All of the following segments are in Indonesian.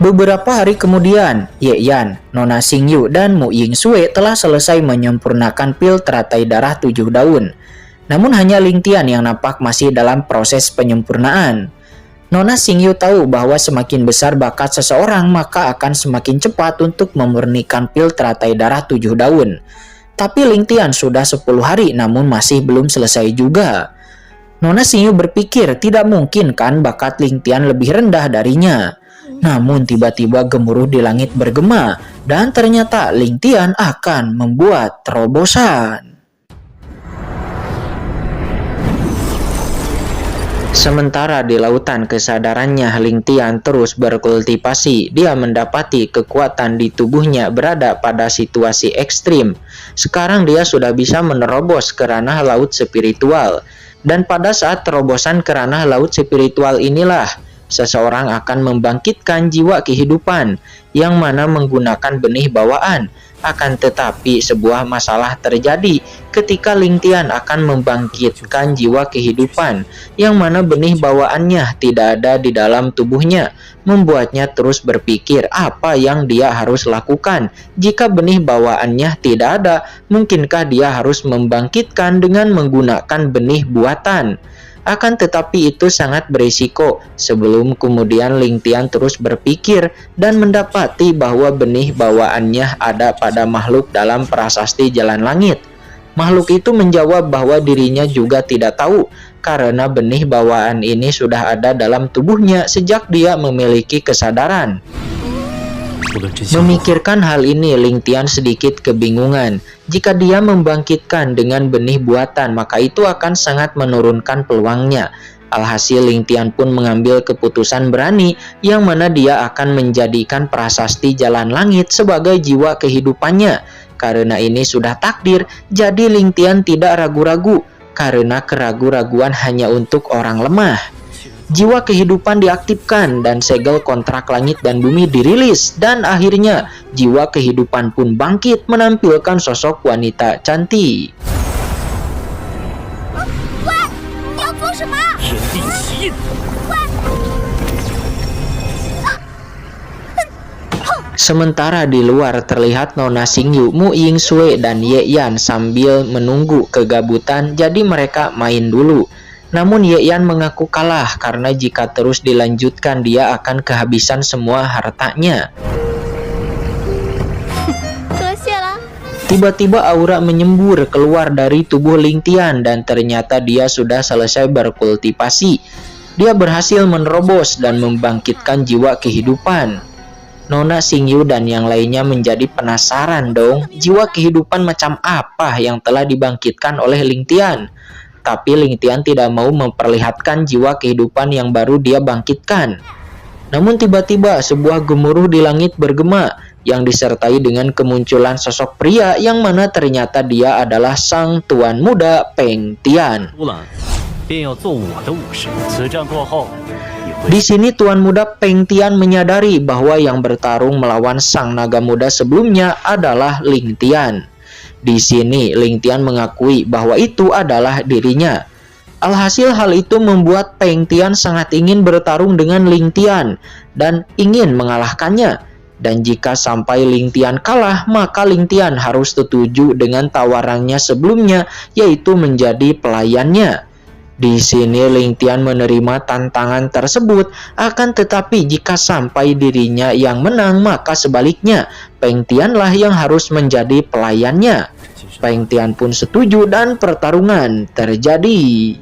Beberapa hari kemudian, Ye Yan, Nona Xingyu, dan Mu Yingsue telah selesai menyempurnakan pil teratai darah 7 daun. Namun hanya Ling Tian yang nampak masih dalam proses penyempurnaan. Nona Xingyu tahu bahwa semakin besar bakat seseorang maka akan semakin cepat untuk memurnikan pil teratai darah 7 daun. Tapi Ling Tian sudah 10 hari namun masih belum selesai juga. Nona Xingyu berpikir tidak mungkin kan bakat Ling Tian lebih rendah darinya. Namun tiba-tiba gemuruh di langit bergema dan ternyata Ling Tian akan membuat terobosan. Sementara di lautan kesadarannya Ling Tian terus berkultivasi, dia mendapati kekuatan di tubuhnya berada pada situasi ekstrim. Sekarang dia sudah bisa menerobos ke ranah laut spiritual. Dan pada saat terobosan ke ranah laut spiritual inilah, seseorang akan membangkitkan jiwa kehidupan yang mana menggunakan benih bawaan. Akan tetapi sebuah masalah terjadi ketika Ling Tian akan membangkitkan jiwa kehidupan yang mana benih bawaannya tidak ada di dalam tubuhnya, membuatnya terus berpikir apa yang dia harus lakukan. Jika benih bawaannya tidak ada, mungkinkah dia harus membangkitkan dengan menggunakan benih buatan? Akan tetapi itu sangat berisiko. Sebelum kemudian Ling Tian terus berpikir dan mendapati bahwa benih bawaannya ada pada makhluk dalam prasasti jalan langit. Makhluk itu menjawab bahwa dirinya juga tidak tahu karena benih bawaan ini sudah ada dalam tubuhnya sejak dia memiliki kesadaran. Memikirkan hal ini, Ling Tian sedikit kebingungan. Jika dia membangkitkan dengan benih buatan, maka itu akan sangat menurunkan peluangnya. Alhasil Ling Tian pun mengambil keputusan berani yang mana dia akan menjadikan prasasti jalan langit sebagai jiwa kehidupannya. Karena ini sudah takdir, jadi Ling Tian tidak ragu-ragu karena keraguan-raguan hanya untuk orang lemah. Jiwa kehidupan diaktifkan dan segel kontrak langit dan bumi dirilis, dan akhirnya jiwa kehidupan pun bangkit menampilkan sosok wanita cantik. Sementara di luar terlihat Nona Xingyu, Mu Yingsue, dan Ye Yan sambil menunggu kegabutan, jadi mereka main dulu. Namun Ye Yan mengaku kalah karena jika terus dilanjutkan dia akan kehabisan semua hartanya. Tiba-tiba aura menyembur keluar dari tubuh Ling Tian dan ternyata dia sudah selesai berkultivasi. Dia berhasil menerobos dan membangkitkan jiwa kehidupan. Nona Xingyu dan yang lainnya menjadi penasaran dong, jiwa kehidupan macam apa yang telah dibangkitkan oleh Ling Tian. Tapi Ling Tian tidak mau memperlihatkan jiwa kehidupan yang baru dia bangkitkan. Namun tiba-tiba sebuah gemuruh di langit bergema yang disertai dengan kemunculan sosok pria yang mana ternyata dia adalah sang tuan muda Peng Tian. Di sini tuan muda Peng Tian menyadari bahwa yang bertarung melawan sang naga muda sebelumnya adalah Ling Tian. Di sini Ling Tian mengakui bahwa itu adalah dirinya. Alhasil hal itu membuat Peng Tian sangat ingin bertarung dengan Ling Tian dan ingin mengalahkannya. Dan jika sampai Ling Tian kalah, maka Ling Tian harus setuju dengan tawarannya sebelumnya, yaitu menjadi pelayannya. Di sini Ling Tian menerima tantangan tersebut, akan tetapi jika sampai dirinya yang menang, maka sebaliknya Peng Tianlah yang harus menjadi pelayannya. Peng Tian pun setuju dan pertarungan terjadi.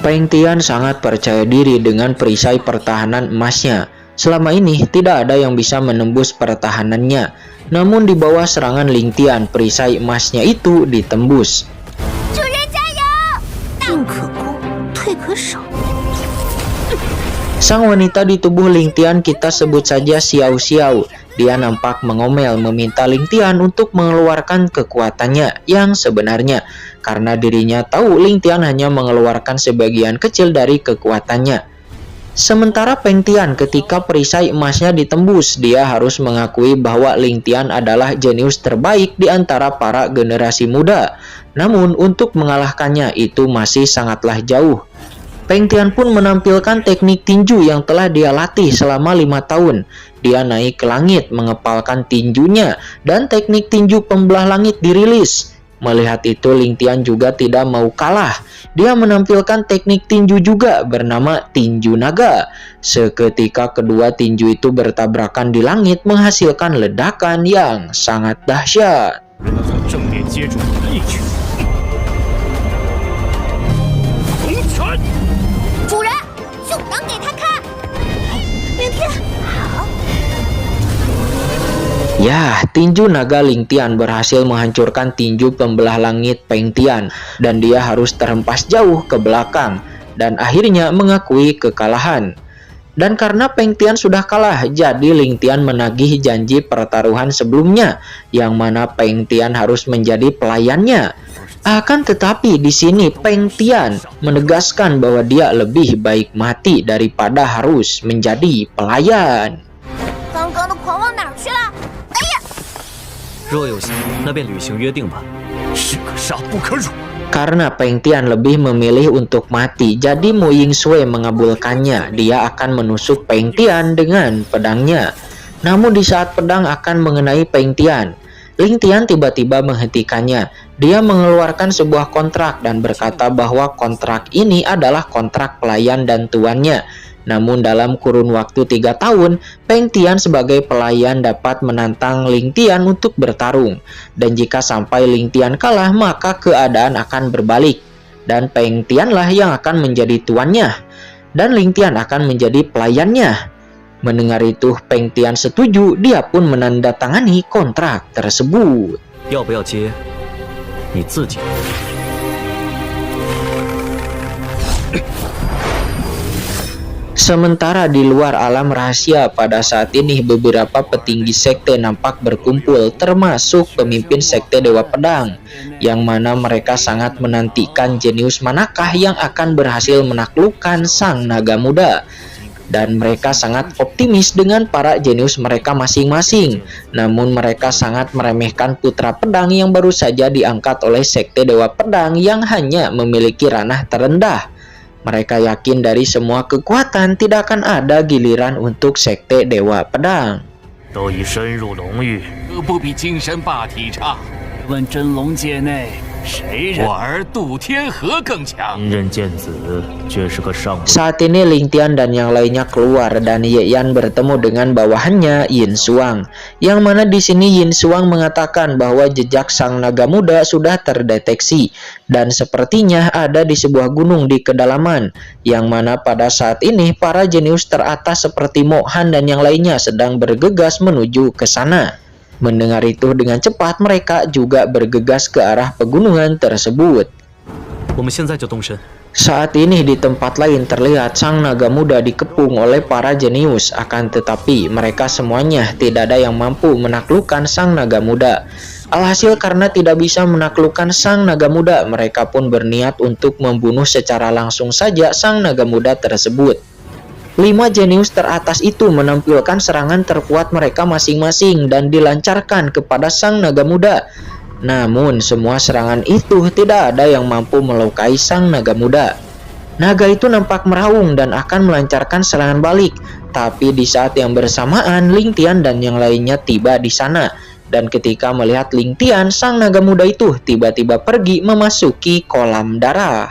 Peng Tian sangat percaya diri dengan perisai pertahanan emasnya. Selama ini tidak ada yang bisa menembus pertahanannya. Namun di bawah serangan Ling Tian, perisai emasnya itu ditembus. Sang wanita di tubuh Ling Tian kita sebut saja Xiao Xiao. Dia nampak mengomel meminta Ling Tian untuk mengeluarkan kekuatannya yang sebenarnya. Karena dirinya tahu Ling Tian hanya mengeluarkan sebagian kecil dari kekuatannya. Sementara Peng Tian ketika perisai emasnya ditembus, dia harus mengakui bahwa Ling Tian adalah jenius terbaik di antara para generasi muda. Namun untuk mengalahkannya itu masih sangatlah jauh. Peng Tian pun menampilkan teknik tinju yang telah dia latih selama 5 tahun. Dia naik ke langit mengepalkan tinjunya dan teknik tinju pembelah langit dirilis. Melihat itu, Ling Tian juga tidak mau kalah. Dia menampilkan teknik tinju juga bernama tinju naga. Seketika kedua tinju itu bertabrakan di langit menghasilkan ledakan yang sangat dahsyat. Ya, tinju naga Ling Tian berhasil menghancurkan tinju pembelah langit Peng Tian dan dia harus terhempas jauh ke belakang dan akhirnya mengakui kekalahan. Dan karena Peng Tian sudah kalah, jadi Ling Tian menagih janji pertaruhan sebelumnya yang mana Peng Tian harus menjadi pelayannya. Akan tetapi di sini Peng Tian menegaskan bahwa dia lebih baik mati daripada harus menjadi pelayan. Karena Peng Tian lebih memilih untuk mati, jadi Mu Yingsui mengabulkannya. Dia akan menusuk Peng Tian dengan pedangnya. Namun di saat pedang akan mengenai Peng Tian, Ling Tian tiba-tiba menghentikannya. Dia mengeluarkan sebuah kontrak dan berkata bahwa kontrak ini adalah kontrak pelayan dan tuannya. Namun dalam kurun waktu 3 tahun, Peng Tian sebagai pelayan dapat menantang Ling Tian untuk bertarung. Dan jika sampai Ling Tian kalah, maka keadaan akan berbalik. Dan Peng Tianlah yang akan menjadi tuannya. Dan Ling Tian akan menjadi pelayannya. Mendengar itu, Peng Tian setuju, dia pun menandatangani kontrak tersebut. Sementara di luar alam rahasia pada saat ini beberapa petinggi sekte nampak berkumpul, termasuk pemimpin sekte Dewa Pedang, yang mana mereka sangat menantikan jenius manakah yang akan berhasil menaklukkan sang naga muda. Dan mereka sangat optimis dengan para jenius mereka masing-masing. Namun mereka sangat meremehkan putra pedang yang baru saja diangkat oleh sekte Dewa Pedang yang hanya memiliki ranah terendah. Mereka yakin dari semua kekuatan tidak akan ada giliran untuk sekte Dewa Pedang. Saat ini Ling Tian dan yang lainnya keluar dan Ye Yan bertemu dengan bawahannya Yin Xuang, yang mana di sini Yin Xuang mengatakan bahwa jejak sang naga muda sudah terdeteksi dan sepertinya ada di sebuah gunung di kedalaman, yang mana pada saat ini para jenius teratas seperti Mo Han dan yang lainnya sedang bergegas menuju ke sana. Mendengar itu, dengan cepat mereka juga bergegas ke arah pegunungan tersebut. Saat ini di tempat lain terlihat sang naga muda dikepung oleh para jenius, akan tetapi mereka semuanya tidak ada yang mampu menaklukkan sang naga muda. Alhasil karena tidak bisa menaklukkan sang naga muda, mereka pun berniat untuk membunuh secara langsung saja sang naga muda tersebut. 5 jenius teratas itu menampilkan serangan terkuat mereka masing-masing dan dilancarkan kepada sang naga muda. Namun semua serangan itu tidak ada yang mampu melukai sang naga muda. Naga itu nampak meraung dan akan melancarkan serangan balik. Tapi di saat yang bersamaan Ling Tian dan yang lainnya tiba di sana. Dan ketika melihat Ling Tian, sang naga muda itu tiba-tiba pergi memasuki kolam darah.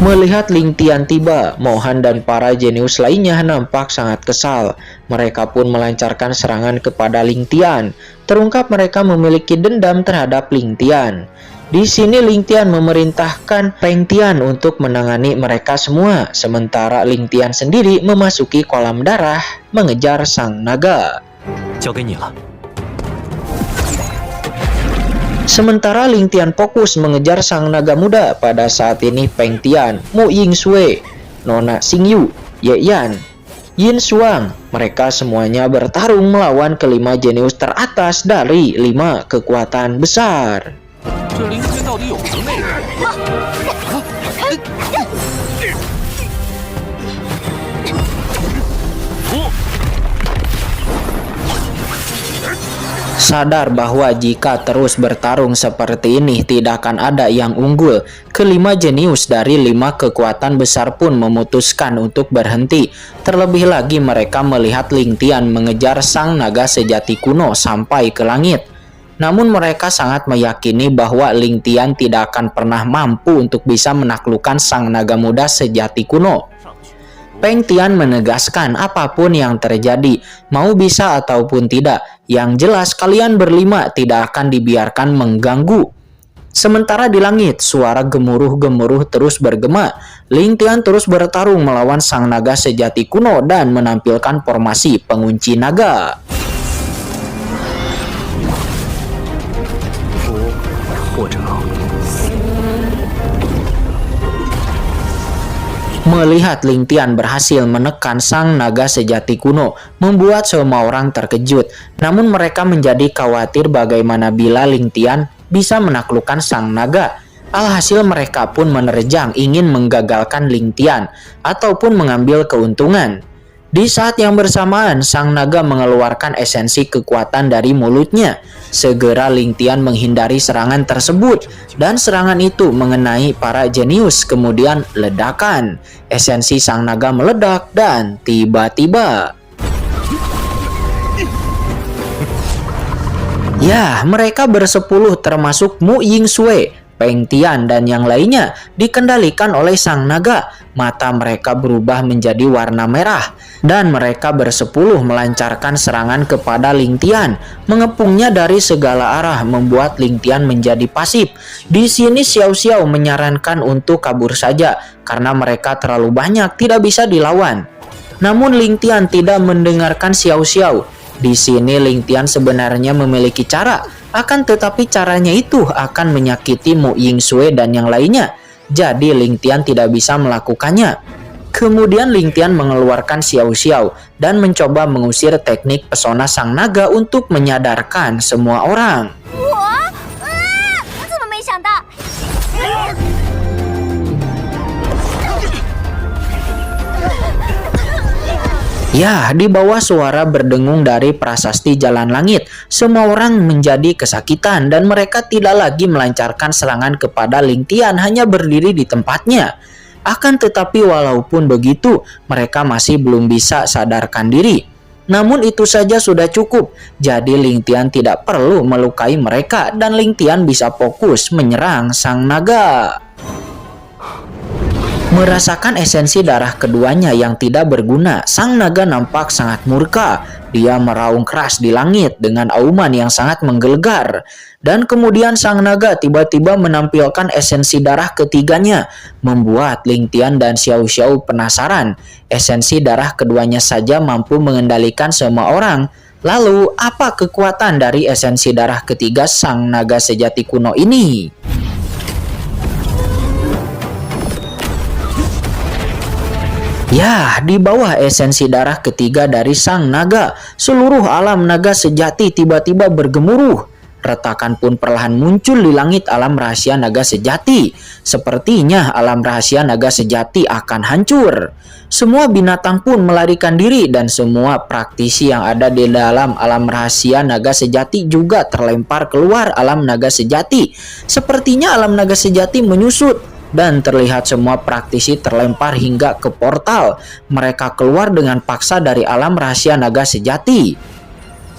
Melihat Ling Tian tiba, Mo Han dan para jenius lainnya nampak sangat kesal. Mereka pun melancarkan serangan kepada Ling Tian. Terungkap mereka memiliki dendam terhadap Ling Tian. Di sini Ling Tian memerintahkan Peng Tian untuk menangani mereka semua, sementara Ling Tian sendiri memasuki kolam darah mengejar sang naga. Sementara Ling Tian fokus mengejar sang naga muda, pada saat ini Peng Tian, Mu Yingsui, Nona Xingyu, Ye Yan, Yin Xuang, mereka semuanya bertarung melawan kelima jenius teratas dari 5 kekuatan besar. 这灵天到底有什么内容？Sadar bahwa jika terus bertarung seperti ini tidak akan ada yang unggul, kelima jenius dari 5 kekuatan besar pun memutuskan untuk berhenti. Terlebih lagi mereka melihat Ling Tian mengejar sang naga sejati kuno sampai ke langit. Namun mereka sangat meyakini bahwa Ling Tian tidak akan pernah mampu untuk bisa menaklukkan sang naga muda sejati kuno. Peng Tian menegaskan apapun yang terjadi, mau bisa ataupun tidak, yang jelas kalian berlima tidak akan dibiarkan mengganggu. Sementara di langit, suara gemuruh-gemuruh terus bergema. Ling Tian terus bertarung melawan sang naga sejati kuno dan menampilkan formasi pengunci naga. Melihat Ling Tian berhasil menekan sang naga sejati kuno, membuat semua orang terkejut. Namun mereka menjadi khawatir bagaimana bila Ling Tian bisa menaklukkan sang naga. Alhasil mereka pun menerjang ingin menggagalkan Ling Tian ataupun mengambil keuntungan. Di saat yang bersamaan, sang naga mengeluarkan esensi kekuatan dari mulutnya. Segera Ling Tian menghindari serangan tersebut, dan serangan itu mengenai para jenius. Kemudian ledakan, esensi sang naga meledak dan tiba-tiba mereka bersepuluh termasuk Mu Yingsue, Peng Tian dan yang lainnya dikendalikan oleh sang naga. Mata mereka berubah menjadi warna merah dan mereka bersepuluh melancarkan serangan kepada Ling Tian, mengepungnya dari segala arah membuat Ling Tian menjadi pasif. Di sini Xiao Xiao menyarankan untuk kabur saja karena mereka terlalu banyak tidak bisa dilawan. Namun Ling Tian tidak mendengarkan Xiao Xiao. Di sini Ling Tian sebenarnya memiliki cara, akan tetapi caranya itu akan menyakiti Mu Yingsue dan yang lainnya. Jadi Ling Tian tidak bisa melakukannya. Kemudian Ling Tian mengeluarkan Xiao Xiao dan mencoba mengusir teknik pesona sang naga untuk menyadarkan semua orang. Di bawah suara berdengung dari prasasti jalan langit, semua orang menjadi kesakitan dan mereka tidak lagi melancarkan serangan kepada Ling Tian, hanya berdiri di tempatnya. Akan tetapi walaupun begitu, mereka masih belum bisa sadarkan diri. Namun itu saja sudah cukup, jadi Ling Tian tidak perlu melukai mereka dan Ling Tian bisa fokus menyerang sang naga. Merasakan esensi darah keduanya yang tidak berguna, sang naga nampak sangat murka. Dia meraung keras di langit dengan auman yang sangat menggelegar. Dan kemudian sang naga tiba-tiba menampilkan esensi darah ketiganya, membuat Ling Tian dan Xiao Xiao penasaran. Esensi darah keduanya saja mampu mengendalikan semua orang. Lalu, apa kekuatan dari esensi darah ketiga sang naga sejati kuno ini? Di bawah esensi darah ketiga dari sang naga, seluruh alam naga sejati tiba-tiba bergemuruh. Retakan pun perlahan muncul di langit alam rahasia naga sejati. Sepertinya alam rahasia naga sejati akan hancur. Semua binatang pun melarikan diri dan semua praktisi yang ada di dalam alam rahasia naga sejati juga terlempar keluar alam naga sejati. Sepertinya alam naga sejati menyusut. Dan terlihat semua praktisi terlempar hingga ke portal. Mereka keluar dengan paksa dari alam rahasia naga sejati.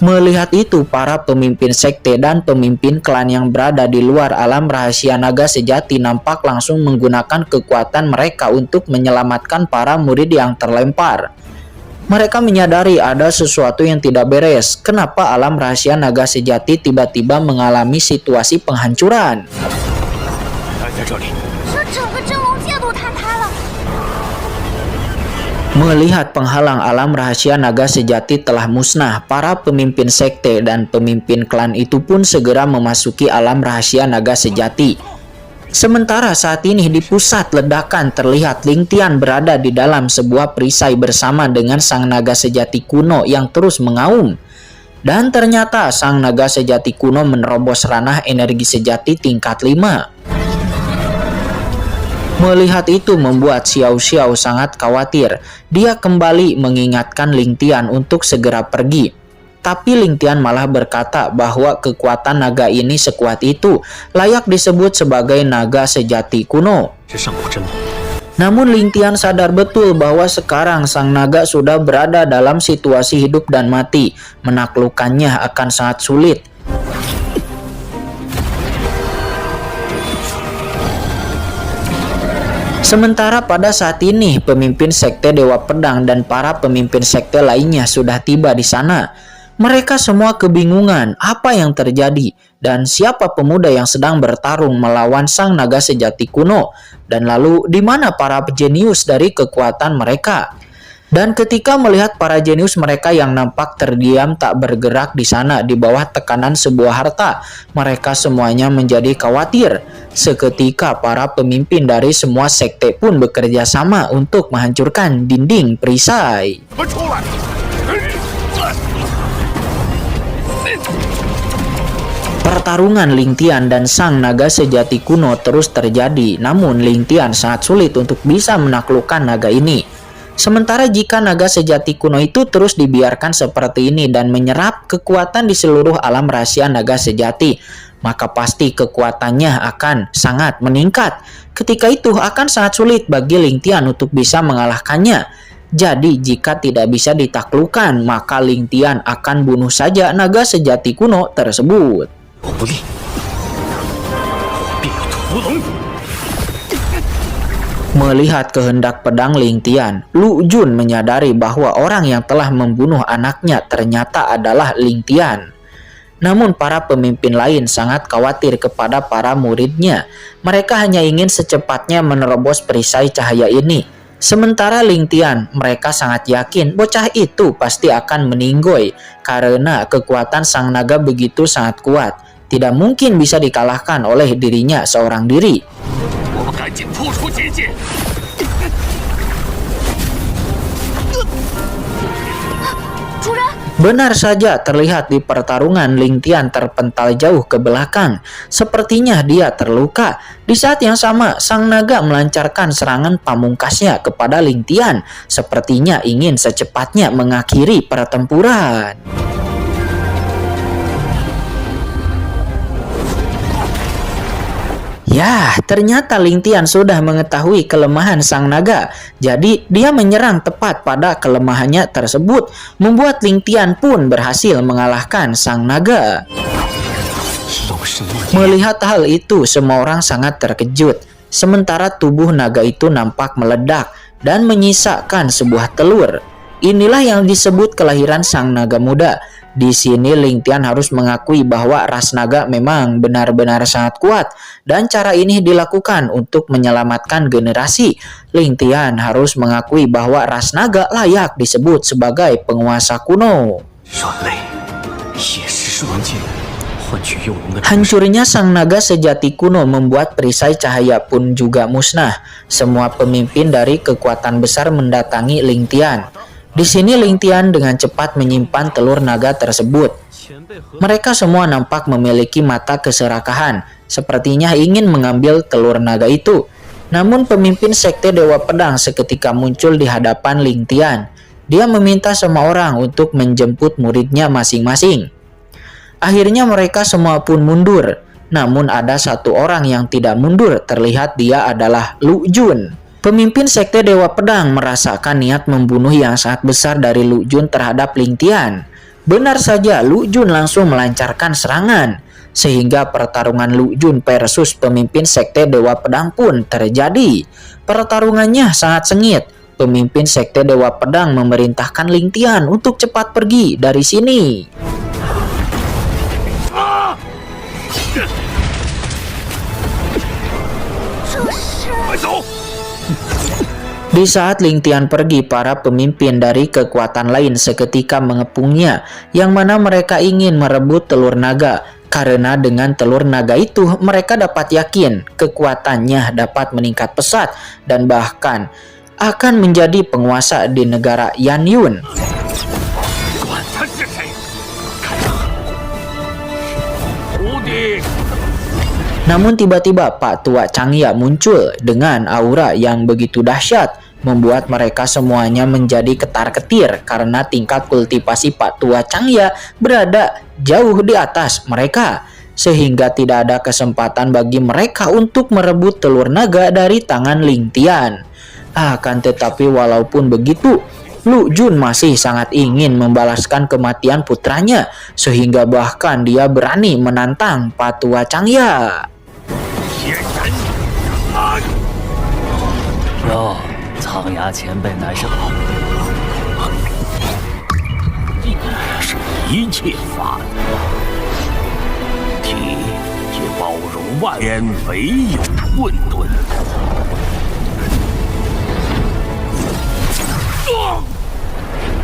Melihat itu, para pemimpin sekte dan pemimpin klan yang berada di luar alam rahasia naga sejati nampak langsung menggunakan kekuatan mereka untuk menyelamatkan para murid yang terlempar. Mereka menyadari ada sesuatu yang tidak beres. Kenapa alam rahasia naga sejati tiba-tiba mengalami situasi penghancuran? Melihat penghalang alam rahasia naga sejati telah musnah, para pemimpin sekte dan pemimpin klan itu pun segera memasuki alam rahasia naga sejati. Sementara saat ini di pusat ledakan terlihat Ling Tian berada di dalam sebuah perisai bersama dengan sang naga sejati kuno yang terus mengaum. Dan ternyata sang naga sejati kuno menerobos ranah energi sejati tingkat 5. Melihat itu membuat Xiao Xiao sangat khawatir. Dia kembali mengingatkan Ling Tian untuk segera pergi. Tapi Ling Tian malah berkata bahwa kekuatan naga ini sekuat itu, layak disebut sebagai naga sejati kuno. Namun Ling Tian sadar betul bahwa sekarang sang naga sudah berada dalam situasi hidup dan mati. Menaklukkannya akan sangat sulit. Sementara pada saat ini pemimpin sekte Dewa Pedang dan para pemimpin sekte lainnya sudah tiba di sana. Mereka semua kebingungan apa yang terjadi dan siapa pemuda yang sedang bertarung melawan sang naga sejati kuno, dan lalu di mana para jenius dari kekuatan mereka. Dan ketika melihat para jenius mereka yang nampak terdiam tak bergerak di sana di bawah tekanan sebuah harta, mereka semuanya menjadi khawatir. Seketika para pemimpin dari semua sekte pun bekerja sama untuk menghancurkan dinding perisai. Pertarungan Ling Tian dan sang naga sejati kuno terus terjadi, namun Ling Tian sangat sulit untuk bisa menaklukkan naga ini. Sementara jika naga sejati kuno itu terus dibiarkan seperti ini dan menyerap kekuatan di seluruh alam rahasia naga sejati, maka pasti kekuatannya akan sangat meningkat. Ketika itu akan sangat sulit bagi Ling Tian untuk bisa mengalahkannya. Jadi jika tidak bisa ditaklukkan, maka Ling Tian akan bunuh saja naga sejati kuno tersebut. Melihat kehendak pedang Ling Tian, Lu Jun menyadari bahwa orang yang telah membunuh anaknya ternyata adalah Ling Tian. Namun para pemimpin lain sangat khawatir kepada para muridnya. Mereka hanya ingin secepatnya menerobos perisai cahaya ini. Sementara Ling Tian, mereka sangat yakin bocah itu pasti akan meninggoy karena kekuatan sang naga begitu sangat kuat. Tidak mungkin bisa dikalahkan oleh dirinya seorang diri. Benar saja terlihat di pertarungan Ling Tian terpental jauh ke belakang. Sepertinya dia terluka. Di saat yang sama, sang naga melancarkan serangan pamungkasnya kepada Ling Tian. Sepertinya ingin secepatnya mengakhiri pertempuran. Ya, ternyata Ling Tian sudah mengetahui kelemahan sang naga. Jadi, dia menyerang tepat pada kelemahannya tersebut, membuat Ling Tian pun berhasil mengalahkan sang naga. Melihat hal itu, semua orang sangat terkejut. Sementara tubuh naga itu nampak meledak dan menyisakan sebuah telur. Inilah yang disebut kelahiran sang naga muda. Di sini Ling Tian harus mengakui bahwa ras naga memang benar-benar sangat kuat, dan cara ini dilakukan untuk menyelamatkan generasi. Ling Tian harus mengakui bahwa ras naga layak disebut sebagai penguasa kuno. Hancurnya sang naga sejati kuno membuat perisai cahaya pun juga musnah. Semua pemimpin dari kekuatan besar mendatangi Ling Tian. Di sini Ling Tian dengan cepat menyimpan telur naga tersebut. Mereka semua nampak memiliki mata keserakahan, sepertinya ingin mengambil telur naga itu. Namun pemimpin sekte Dewa Pedang seketika muncul di hadapan Ling Tian. Dia meminta semua orang untuk menjemput muridnya masing-masing. Akhirnya mereka semua pun mundur. Namun ada satu orang yang tidak mundur, terlihat dia adalah Lu Jun. Pemimpin sekte Dewa Pedang merasakan niat membunuh yang sangat besar dari Lu Jun terhadap Ling Tian. Benar saja, Lu Jun langsung melancarkan serangan, sehingga pertarungan Lu Jun versus pemimpin sekte Dewa Pedang pun terjadi. Pertarungannya sangat sengit. Pemimpin sekte Dewa Pedang memerintahkan Ling Tian untuk cepat pergi dari sini. Di saat Ling Tian pergi, para pemimpin dari kekuatan lain seketika mengepungnya, yang mana mereka ingin merebut telur naga. Karena dengan telur naga itu, mereka dapat yakin kekuatannya dapat meningkat pesat dan bahkan akan menjadi penguasa di negara Yanyun. Namun tiba-tiba Pak Tua Changya muncul dengan aura yang begitu dahsyat, membuat mereka semuanya menjadi ketar-ketir karena tingkat kultivasi Pak Tua Changya berada jauh di atas mereka, sehingga tidak ada kesempatan bagi mereka untuk merebut telur naga dari tangan Ling Tian. Akan tetapi walaupun begitu, Lu Jun masih sangat ingin membalaskan kematian putranya, sehingga bahkan dia berani menantang Pak Tua Changya. Yo, 苍牙前辈乃是好，是一切法的，体也包容万天，唯有混沌。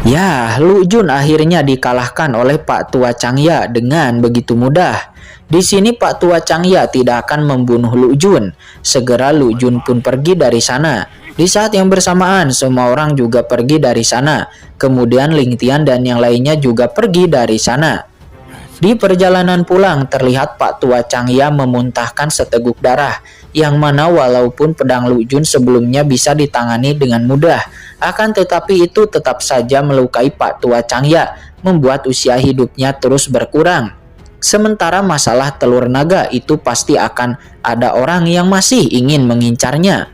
Ya, Lu Jun akhirnya dikalahkan oleh Pak Tua Changya dengan begitu mudah. Di sini Pak Tua Changya tidak akan membunuh Lu Jun. Segera Lu Jun pun pergi dari sana. Di saat yang bersamaan, semua orang juga pergi dari sana. Kemudian Ling Tian dan yang lainnya juga pergi dari sana. Di perjalanan pulang, terlihat Pak Tua Changya memuntahkan seteguk darah, yang mana walaupun pedang Lu Jun sebelumnya bisa ditangani dengan mudah, akan tetapi itu tetap saja melukai Pak Tua Changya, membuat usia hidupnya terus berkurang. Sementara masalah telur naga itu pasti akan ada orang yang masih ingin mengincarnya.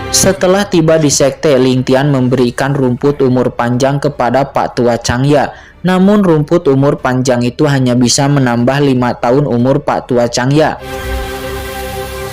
Setelah tiba di sekte, Ling Tian memberikan rumput umur panjang kepada Pak Tua Changya. Namun rumput umur panjang itu hanya bisa menambah 5 tahun umur Pak Tua Changya.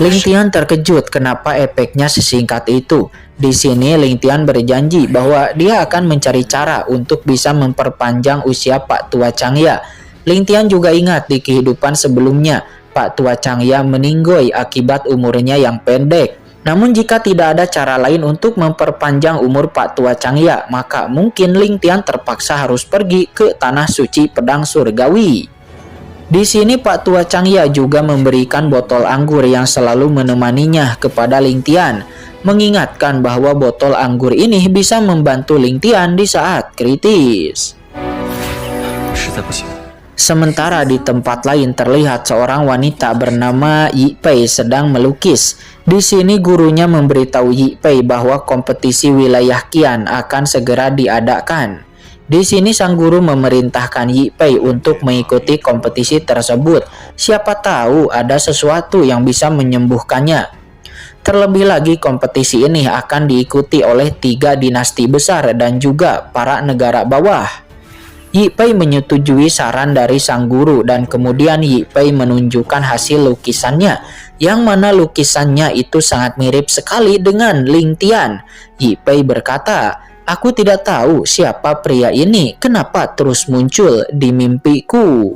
Ling Tian terkejut kenapa efeknya sesingkat itu. Di sini Ling Tian berjanji bahwa dia akan mencari cara untuk bisa memperpanjang usia Pak Tua Changya. Ling Tian juga ingat di kehidupan sebelumnya, Pak Tua Changya meninggoy akibat umurnya yang pendek. Namun jika tidak ada cara lain untuk memperpanjang umur Pak Tua Changya, maka mungkin Ling Tian terpaksa harus pergi ke tanah suci pedang surgawi. Di sini Pak Tua Changya juga memberikan botol anggur yang selalu menemaninya kepada Ling Tian, mengingatkan bahwa botol anggur ini bisa membantu Ling Tian di saat kritis. Sementara di tempat lain terlihat seorang wanita bernama Yi Pei sedang melukis. Di sini gurunya memberitahu Yi Pei bahwa kompetisi wilayah Qian akan segera diadakan. Di sini sang guru memerintahkan Yi Pei untuk mengikuti kompetisi tersebut. Siapa tahu ada sesuatu yang bisa menyembuhkannya. Terlebih lagi kompetisi ini akan diikuti oleh 3 dinasti besar dan juga para negara bawah. Yi Pei menyetujui saran dari sang guru dan kemudian Yi Pei menunjukkan hasil lukisannya, yang mana lukisannya itu sangat mirip sekali dengan Ling Tian. Yi Pei berkata, "Aku tidak tahu siapa pria ini, kenapa terus muncul di mimpiku."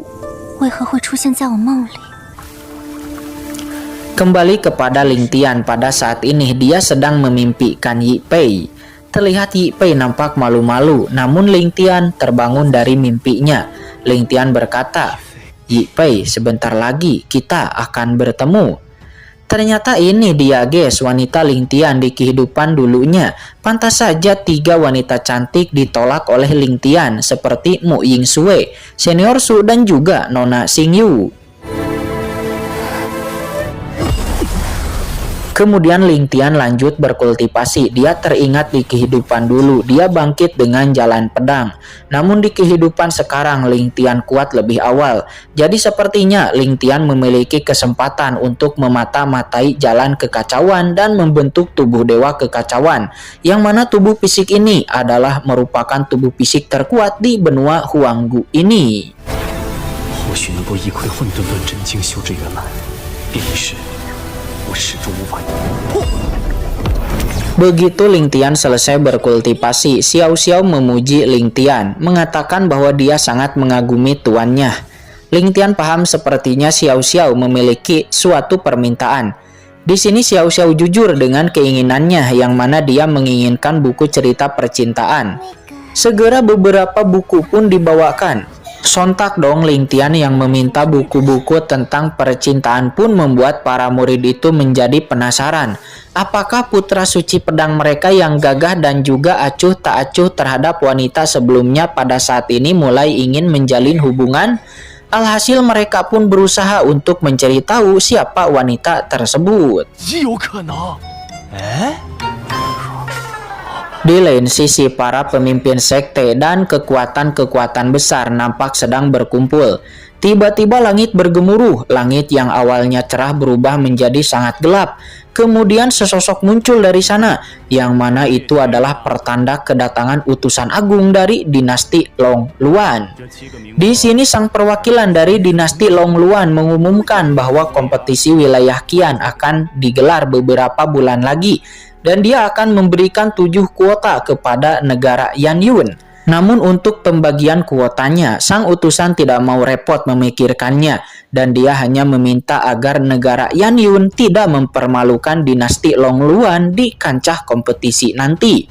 Kembali kepada Ling Tian, pada saat ini dia sedang memimpikan Yi Pei. Terlihat Yi Pei nampak malu-malu, namun Ling Tian terbangun dari mimpinya. Ling Tian berkata, "Yi Pei, sebentar lagi kita akan bertemu." Ternyata ini dia guys, wanita Ling Tian di kehidupan dulunya. Pantas saja 3 wanita cantik ditolak oleh Ling Tian, seperti Mu Ying Sue, Senior Su dan juga Nona Xing Yu. Kemudian Ling Tian lanjut berkultivasi. Dia teringat di kehidupan dulu, dia bangkit dengan jalan pedang. Namun di kehidupan sekarang Ling Tian kuat lebih awal. Jadi sepertinya Ling Tian memiliki kesempatan untuk memata-matai jalan kekacauan dan membentuk tubuh dewa kekacauan. Yang mana tubuh fisik ini adalah merupakan tubuh fisik terkuat di benua Huanggu ini. Begitu Ling Tian selesai berkultivasi, Xiao Xiao memuji Ling Tian, mengatakan bahwa dia sangat mengagumi tuannya. Ling Tian paham sepertinya Xiao Xiao memiliki suatu permintaan. Di sini Xiao Xiao jujur dengan keinginannya, yang mana dia menginginkan buku cerita percintaan. Segera beberapa buku pun dibawakan. Sontak dong Ling Tian yang meminta buku-buku tentang percintaan pun membuat para murid itu menjadi penasaran. Apakah putra suci pedang mereka yang gagah dan juga acuh tak acuh terhadap wanita sebelumnya pada saat ini mulai ingin menjalin hubungan? Alhasil mereka pun berusaha untuk mencari tahu siapa wanita tersebut. Di lain sisi, para pemimpin sekte dan kekuatan-kekuatan besar nampak sedang berkumpul. Tiba-tiba langit bergemuruh, langit yang awalnya cerah berubah menjadi sangat gelap. Kemudian sesosok muncul dari sana, yang mana itu adalah pertanda kedatangan utusan agung dari dinasti Long Luan. Di sini sang perwakilan dari dinasti Long Luan mengumumkan bahwa kompetisi wilayah Qian akan digelar beberapa bulan lagi, dan dia akan memberikan 7 kuota kepada negara Yanyun. Namun untuk pembagian kuotanya, sang utusan tidak mau repot memikirkannya, dan dia hanya meminta agar negara Yanyun tidak mempermalukan dinasti Long Luan di kancah kompetisi nanti.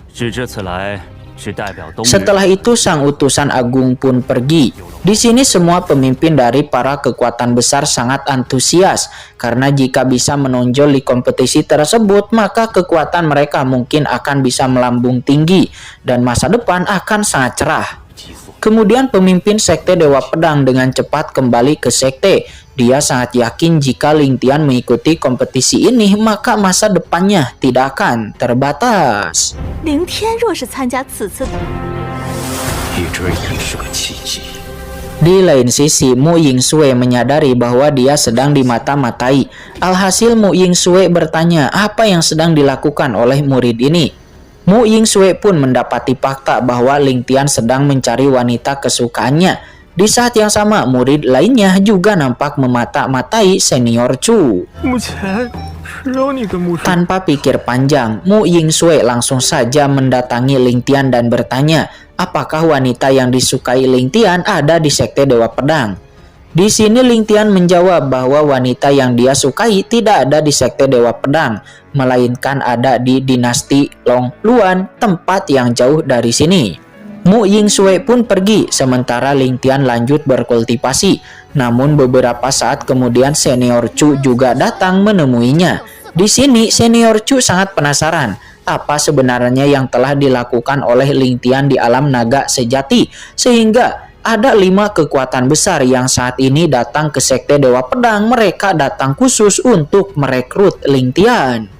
Setelah itu sang utusan agung pun pergi. Di sini semua pemimpin dari para kekuatan besar sangat antusias karena jika bisa menonjol di kompetisi tersebut maka kekuatan mereka mungkin akan bisa melambung tinggi dan masa depan akan sangat cerah. Kemudian pemimpin sekte Dewa Pedang dengan cepat kembali ke sekte. Dia sangat yakin jika Ling Tian mengikuti kompetisi ini maka masa depannya tidak akan terbatas. Ling Tian若是参加此次， Di lain sisi, Mu Yingsue menyadari bahwa dia sedang dimata-matai. Alhasil Mu Yingsue bertanya apa yang sedang dilakukan oleh murid ini. Mu Yingsue pun mendapati fakta bahwa Ling Tian sedang mencari wanita kesukaannya. Di saat yang sama, murid lainnya juga nampak memata-matai senior Chu. Tanpa pikir panjang, Mu Yingsue langsung saja mendatangi Ling Tian dan bertanya, apakah wanita yang disukai Ling Tian ada di sekte Dewa Pedang? Di sini Ling Tian menjawab bahwa wanita yang dia sukai tidak ada di sekte Dewa Pedang, melainkan ada di dinasti Long Luan, tempat yang jauh dari sini. Mu Yingsue pun pergi, sementara Ling Tian lanjut berkultivasi. Namun beberapa saat kemudian senior Chu juga datang menemuinya. Di sini senior Chu sangat penasaran apa sebenarnya yang telah dilakukan oleh Ling Tian di alam naga sejati, sehingga ada 5 kekuatan besar yang saat ini datang ke sekte Dewa Pedang. Mereka datang khusus untuk merekrut Ling Tian.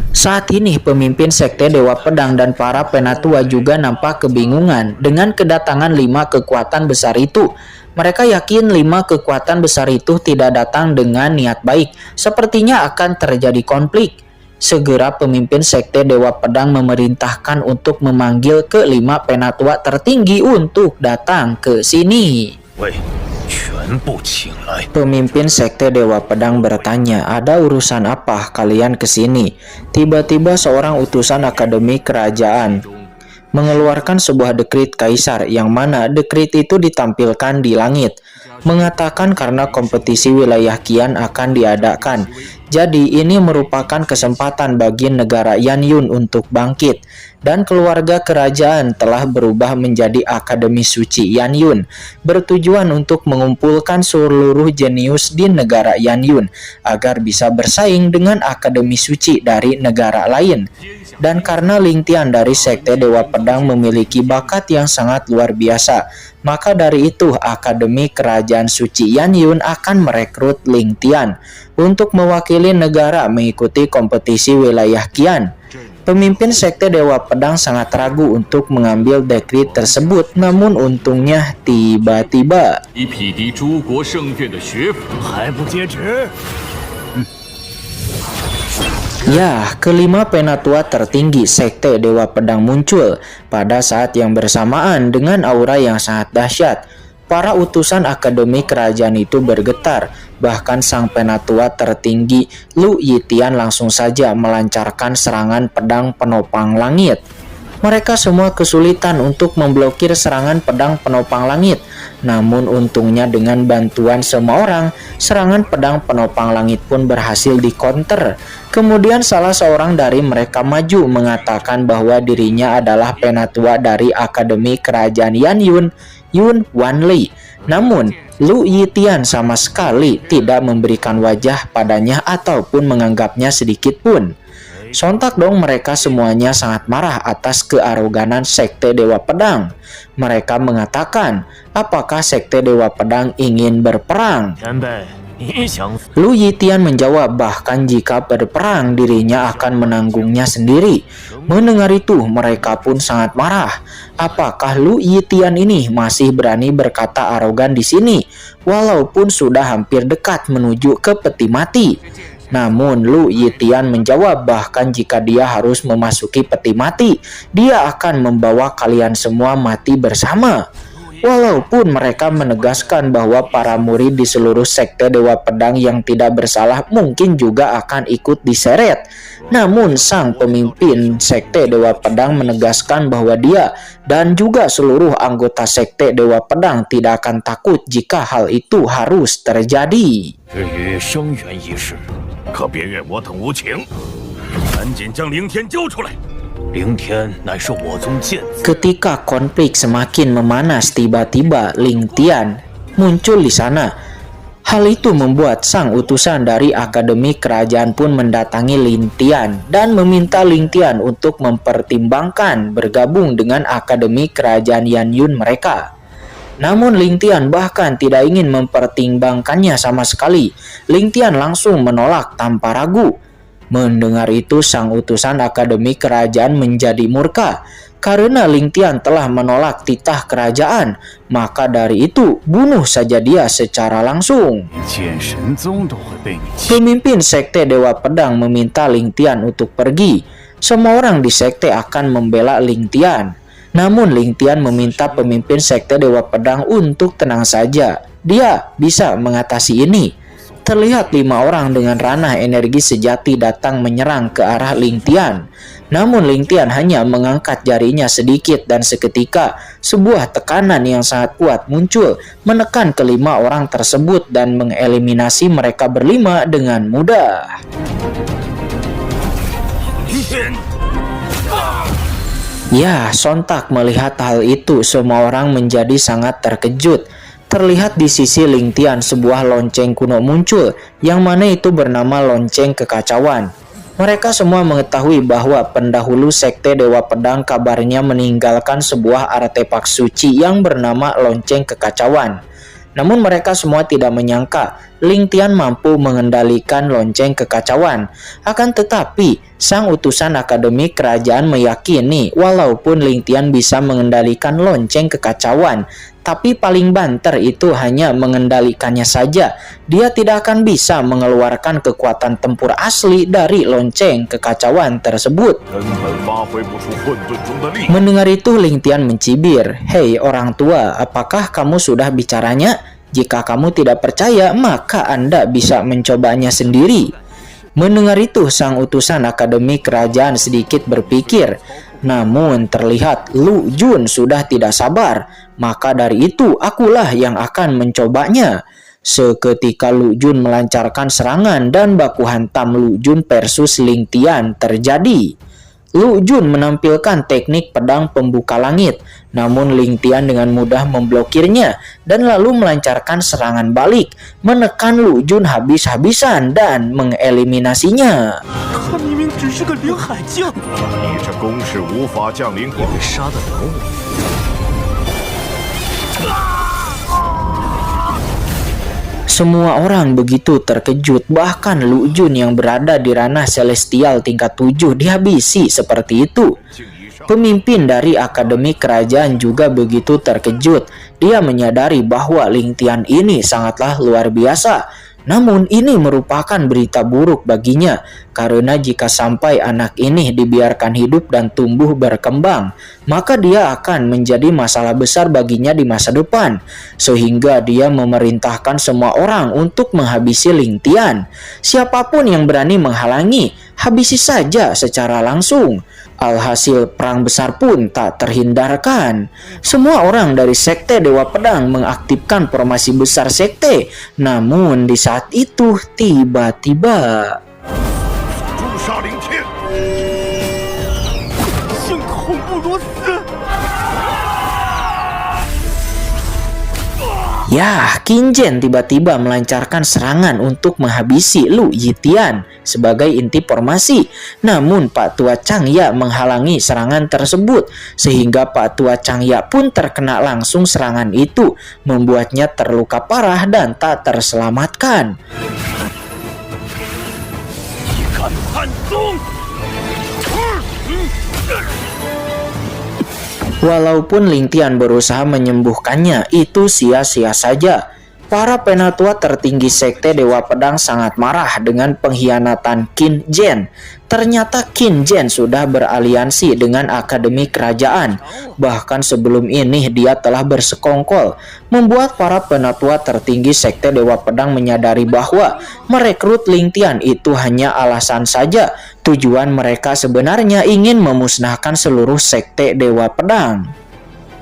Saat ini pemimpin sekte Dewa Pedang dan para penatua juga nampak kebingungan dengan kedatangan 5 kekuatan besar itu. Mereka yakin 5 kekuatan besar itu tidak datang dengan niat baik. Sepertinya akan terjadi konflik. Segera pemimpin sekte Dewa Pedang memerintahkan untuk memanggil ke-5 penatua tertinggi untuk datang ke sini. Pemimpin sekte Dewa Pedang bertanya, ada urusan apa kalian ke sini? Tiba-tiba seorang utusan akademi kerajaan mengeluarkan sebuah dekrit kaisar, yang mana dekrit itu ditampilkan di langit, mengatakan karena kompetisi wilayah Qian akan diadakan. Jadi ini merupakan kesempatan bagi negara Yanyun untuk bangkit, dan keluarga kerajaan telah berubah menjadi Akademi Suci Yanyun, bertujuan untuk mengumpulkan seluruh jenius di negara Yanyun agar bisa bersaing dengan Akademi Suci dari negara lain. Dan karena Ling Tian dari sekte Dewa Pedang memiliki bakat yang sangat luar biasa, maka dari itu Akademi Kerajaan Suci Yanyun akan merekrut Ling Tian untuk mewakili negara mengikuti kompetisi wilayah Qian. Pemimpin sekte Dewa Pedang sangat ragu untuk mengambil dekrit tersebut, namun untungnya tiba-tiba ya, ke-5 penatua tertinggi sekte Dewa Pedang muncul pada saat yang bersamaan dengan aura yang sangat dahsyat. Para utusan akademi kerajaan itu bergetar, bahkan sang penatua tertinggi Lu Yitian langsung saja melancarkan serangan pedang penopang langit. Mereka semua kesulitan untuk memblokir serangan pedang penopang langit. Namun untungnya dengan bantuan semua orang, serangan pedang penopang langit pun berhasil dikonter. Kemudian salah seorang dari mereka maju mengatakan bahwa dirinya adalah penatua dari Akademi Kerajaan Yanyun, Yun Wanli. Namun Lu Yitian sama sekali tidak memberikan wajah padanya ataupun menganggapnya sedikit pun. Sontak dong mereka semuanya sangat marah atas kearoganan Sekte Dewa Pedang. Mereka mengatakan, apakah Sekte Dewa Pedang ingin berperang? Lu Yitian menjawab bahkan jika berperang dirinya akan menanggungnya sendiri. Mendengar itu mereka pun sangat marah. Apakah Lu Yitian ini masih berani berkata arogan di sini walaupun sudah hampir dekat menuju ke peti mati? Namun Lu Yitian menjawab bahkan jika dia harus memasuki peti mati, dia akan membawa kalian semua mati bersama. Walaupun mereka menegaskan bahwa para murid di seluruh Sekte Dewa Pedang yang tidak bersalah mungkin juga akan ikut diseret. Namun sang pemimpin Sekte Dewa Pedang menegaskan bahwa dia dan juga seluruh anggota Sekte Dewa Pedang tidak akan takut jika hal itu harus terjadi. 可别怨我等无情，赶紧将凌天交出来！凌天乃是我宗剑子。 Ketika konflik semakin memanas, tiba-tiba Ling Tian muncul di sana. Hal itu membuat sang utusan dari Akademi Kerajaan pun mendatangi Ling Tian dan meminta Ling Tian untuk mempertimbangkan bergabung dengan Akademi Kerajaan Yanyun mereka. Namun Ling Tian bahkan tidak ingin mempertimbangkannya sama sekali. Ling Tian langsung menolak tanpa ragu. Mendengar itu sang utusan Akademi Kerajaan menjadi murka. Karena Ling Tian telah menolak titah kerajaan, maka dari itu bunuh saja dia secara langsung. Pemimpin Sekte Dewa Pedang meminta Ling Tian untuk pergi. Semua orang di sekte akan membela Ling Tian. Namun Ling Tian meminta pemimpin Sekte Dewa Pedang untuk tenang saja. Dia bisa mengatasi ini. Terlihat 5 orang dengan ranah energi sejati datang menyerang ke arah Ling Tian. Namun Ling Tian hanya mengangkat jarinya sedikit dan seketika sebuah tekanan yang sangat kuat muncul menekan kelima orang tersebut dan mengeliminasi mereka berlima dengan mudah. Ya, sontak melihat hal itu, semua orang menjadi sangat terkejut. Terlihat di sisi Ling Tian sebuah lonceng kuno muncul, yang mana itu bernama lonceng kekacauan. Mereka semua mengetahui bahwa pendahulu Sekte Dewa Pedang kabarnya meninggalkan sebuah artefak suci yang bernama lonceng kekacauan. Namun mereka semua tidak menyangka Ling Tian mampu mengendalikan lonceng kekacauan. Akan tetapi, sang utusan Akademi Kerajaan meyakini walaupun Ling Tian bisa mengendalikan lonceng kekacauan, tapi paling banter itu hanya mengendalikannya saja. Dia tidak akan bisa mengeluarkan kekuatan tempur asli dari lonceng kekacauan tersebut. Mendengar itu Ling Tian mencibir, "Hei orang tua, apakah kamu sudah bicaranya? Jika kamu tidak percaya, maka Anda bisa mencobanya sendiri." Mendengar itu sang utusan Akademi Kerajaan sedikit berpikir. Namun terlihat Lu Jun sudah tidak sabar. Maka dari itu akulah yang akan mencobanya. Seketika Lu Jun melancarkan serangan dan baku hantam Lu Jun versus Ling Tian terjadi. Lu Jun menampilkan teknik pedang pembuka langit. Namun Ling Tian dengan mudah memblokirnya dan lalu melancarkan serangan balik, menekan Lu Jun habis-habisan dan mengeliminasinya. Semua orang begitu terkejut, bahkan Lu Jun yang berada di ranah celestial tingkat 7 dihabisi seperti itu. Pemimpin dari Akademi Kerajaan juga begitu terkejut. Dia menyadari bahwa Ling Tian ini sangatlah luar biasa. Namun ini merupakan berita buruk baginya, karena jika sampai anak ini dibiarkan hidup dan tumbuh berkembang, maka dia akan menjadi masalah besar baginya di masa depan, sehingga dia memerintahkan semua orang untuk menghabisi Ling Tian. Siapapun yang berani menghalangi habisi saja secara langsung. Alhasil perang besar pun tak terhindarkan. Semua orang dari Sekte Dewa Pedang mengaktifkan formasi besar sekte. Namun di saat itu tiba-tiba 诛杀凌天，幸恐不如死。 Ya, Qin Zhen tiba-tiba melancarkan serangan untuk menghabisi Lu Yitian sebagai inti formasi. Namun Pak Tua Changya menghalangi serangan tersebut sehingga Pak Tua Changya pun terkena langsung serangan itu, membuatnya terluka parah dan tak terselamatkan. 一干汉宗。 Walaupun Ling Tian berusaha menyembuhkannya, itu sia-sia saja. Para penatua tertinggi Sekte Dewa Pedang sangat marah dengan pengkhianatan Qin Zhen. Ternyata Qin Zhen sudah beraliansi dengan Akademi Kerajaan. Bahkan sebelum ini dia telah bersekongkol, membuat para penatua tertinggi Sekte Dewa Pedang menyadari bahwa merekrut Ling Tian itu hanya alasan saja. Tujuan mereka sebenarnya ingin memusnahkan seluruh Sekte Dewa Pedang.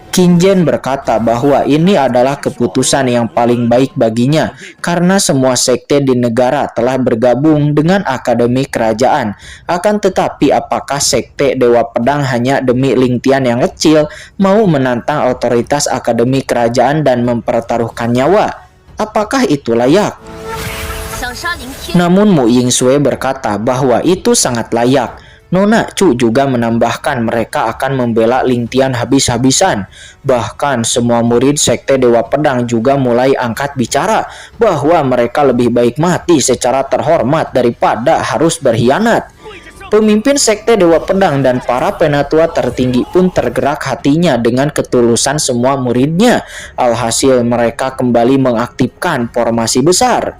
Qin Zhen berkata bahwa ini adalah keputusan yang paling baik baginya karena semua sekte di negara telah bergabung dengan Akademi Kerajaan. Akan tetapi apakah Sekte Dewa Pedang hanya demi Ling Tian yang kecil mau menantang otoritas Akademi Kerajaan dan mempertaruhkan nyawa? Apakah itu layak? Namun Mu Yingsui berkata bahwa itu sangat layak. Nona Chu juga menambahkan mereka akan membela Ling Tian habis-habisan. Bahkan semua murid Sekte Dewa Pedang juga mulai angkat bicara bahwa mereka lebih baik mati secara terhormat daripada harus berkhianat. Pemimpin Sekte Dewa Pedang dan para penatua tertinggi pun tergerak hatinya dengan ketulusan semua muridnya. Alhasil mereka kembali mengaktifkan formasi besar.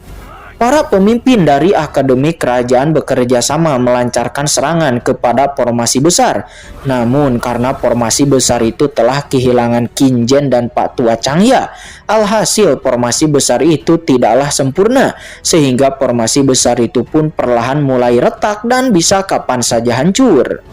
Para pemimpin dari Akademi Kerajaan bekerja sama melancarkan serangan kepada formasi besar. Namun karena formasi besar itu telah kehilangan Qin Zhen dan Pak Tua Changya, alhasil formasi besar itu tidaklah sempurna, sehingga formasi besar itu pun perlahan mulai retak dan bisa kapan saja hancur.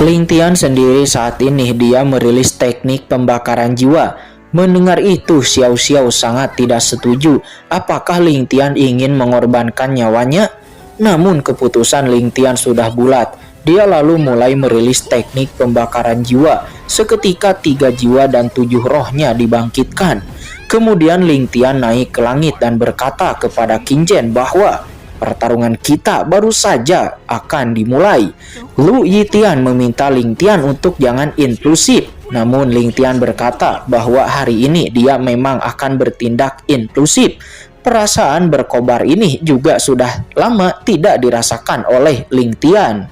Ling Tian sendiri saat ini dia merilis teknik pembakaran jiwa. Mendengar itu, Xiao Xiao sangat tidak setuju. Apakah Ling Tian ingin mengorbankan nyawanya? Namun keputusan Ling Tian sudah bulat. Dia lalu mulai merilis teknik pembakaran jiwa. Seketika 3 jiwa dan 7 rohnya dibangkitkan. Kemudian Ling Tian naik ke langit dan berkata kepada Qin Zhen bahwa pertarungan kita baru saja akan dimulai. Lu Yitian meminta Ling Tian untuk jangan impulsif. Namun Ling Tian berkata bahwa hari ini dia memang akan bertindak impulsif. Perasaan berkobar ini juga sudah lama tidak dirasakan oleh Ling Tian.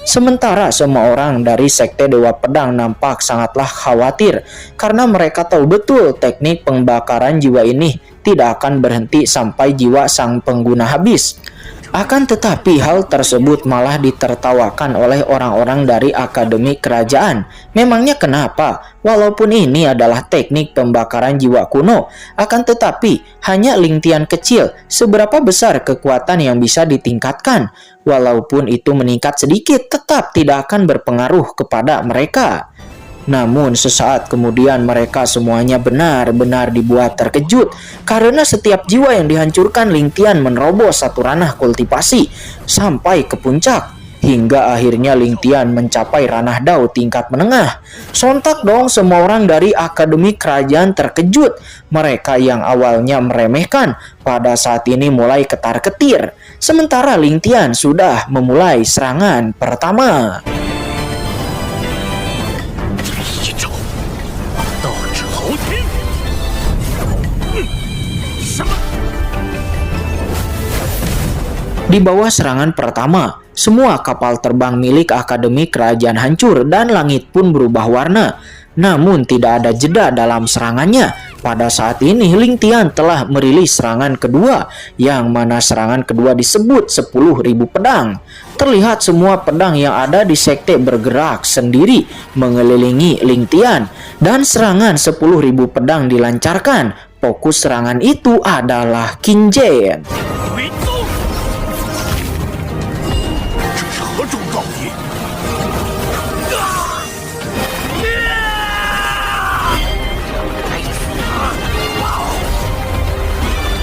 Sementara semua orang dari Sekte Dewa Pedang nampak sangatlah khawatir karena mereka tahu betul teknik pembakaran jiwa ini tidak akan berhenti sampai jiwa sang pengguna habis. Akan tetapi hal tersebut malah ditertawakan oleh orang-orang dari Akademi Kerajaan. Memangnya kenapa? Walaupun ini adalah teknik pembakaran jiwa kuno, akan tetapi hanya Ling Tian kecil, seberapa besar kekuatan yang bisa ditingkatkan? Walaupun itu meningkat sedikit, tetap tidak akan berpengaruh kepada mereka. Namun sesaat kemudian mereka semuanya benar-benar dibuat terkejut karena setiap jiwa yang dihancurkan Ling Tian menerobos satu ranah kultivasi sampai ke puncak hingga akhirnya Ling Tian mencapai ranah Dao tingkat menengah. Sontak dong semua orang dari Akademi Kerajaan terkejut. Mereka yang awalnya meremehkan pada saat ini mulai ketar-ketir. Sementara Ling Tian sudah memulai serangan pertama. Di bawah serangan pertama, semua kapal terbang milik Akademi Kerajaan hancur dan langit pun berubah warna. Namun tidak ada jeda dalam serangannya. Pada saat ini Ling Tian telah merilis serangan kedua, yang mana serangan kedua disebut 10.000 pedang. terlihat semua pedang yang ada di sekte bergerak sendiri mengelilingi Ling Tian dan serangan 10.000 pedang dilancarkan. Fokus serangan itu adalah Qin Zhen. 回走！这是何种造孽？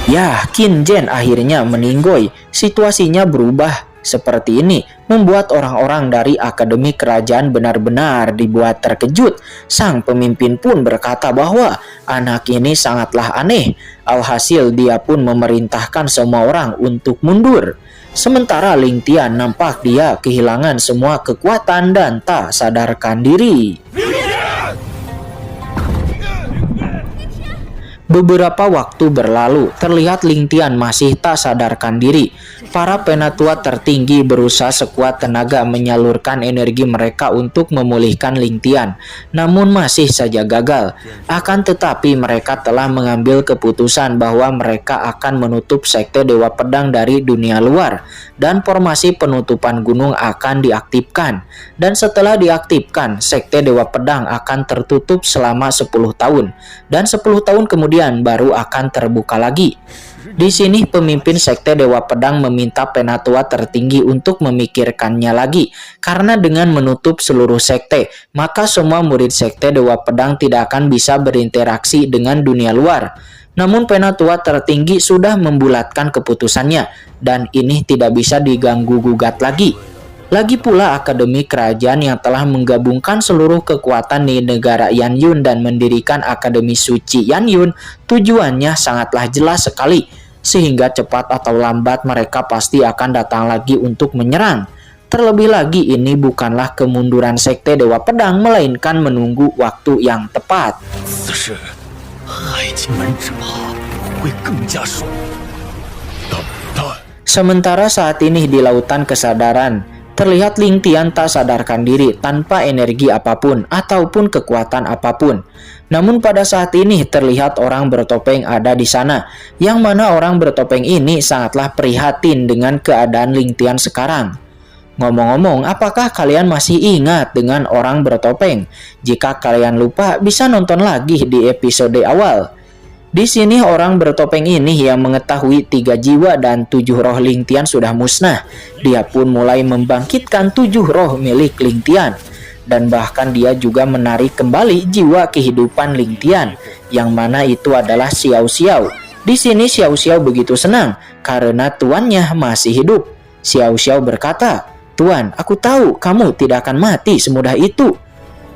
Ya, Qin Zhen akhirnya meninggoy. Situasinya berubah seperti ini membuat orang-orang dari Akademi Kerajaan benar-benar dibuat terkejut. Sang pemimpin pun berkata bahwa anak ini sangatlah aneh. Alhasil dia pun memerintahkan semua orang untuk mundur. Sementara Ling Tian nampak dia kehilangan semua kekuatan dan tak sadarkan diri. Beberapa waktu berlalu, terlihat Ling Tian masih tak sadarkan diri. Para penatua tertinggi berusaha sekuat tenaga menyalurkan energi mereka untuk memulihkan Ling Tian, namun masih saja gagal. Akan tetapi mereka telah mengambil keputusan bahwa mereka akan menutup sekte Dewa Pedang dari dunia luar, dan formasi penutupan gunung akan diaktifkan. Dan setelah diaktifkan, sekte Dewa Pedang akan tertutup selama 10 tahun, dan 10 tahun kemudian baru akan terbuka lagi. Di sini pemimpin sekte Dewa Pedang meminta penatua tertinggi untuk memikirkannya lagi, karena dengan menutup seluruh sekte, maka semua murid sekte Dewa Pedang tidak akan bisa berinteraksi dengan dunia luar. Namun penatua tertinggi sudah membulatkan keputusannya, dan ini tidak bisa diganggu-gugat lagi. Lagi pula Akademi Kerajaan yang telah menggabungkan seluruh kekuatan di negara Yanyun dan mendirikan Akademi Suci Yanyun, tujuannya sangatlah jelas sekali, sehingga cepat atau lambat mereka pasti akan datang lagi untuk menyerang. Terlebih lagi ini bukanlah kemunduran sekte Dewa Pedang, melainkan menunggu waktu yang tepat. 此事，海清门只怕会更加爽。等待。 Sementara saat ini di lautan kesadaran, terlihat Ling Tian tak sadarkan diri tanpa energi apapun ataupun kekuatan apapun. Namun pada saat ini terlihat orang bertopeng ada di sana, yang mana orang bertopeng ini sangatlah prihatin dengan keadaan Ling Tian sekarang. Ngomong-ngomong, apakah kalian masih ingat dengan orang bertopeng? Jika kalian lupa, bisa nonton lagi di episode awal. Di sini orang bertopeng ini yang mengetahui 3 jiwa dan 7 roh Ling Tian sudah musnah. Dia pun mulai membangkitkan 7 roh milik Ling Tian. Dan bahkan dia juga menarik kembali jiwa kehidupan Ling Tian, yang mana itu adalah Xiao Xiao. Di sini Xiao Xiao begitu senang karena tuannya masih hidup. Xiao Xiao berkata, "Tuan, aku tahu kamu tidak akan mati semudah itu."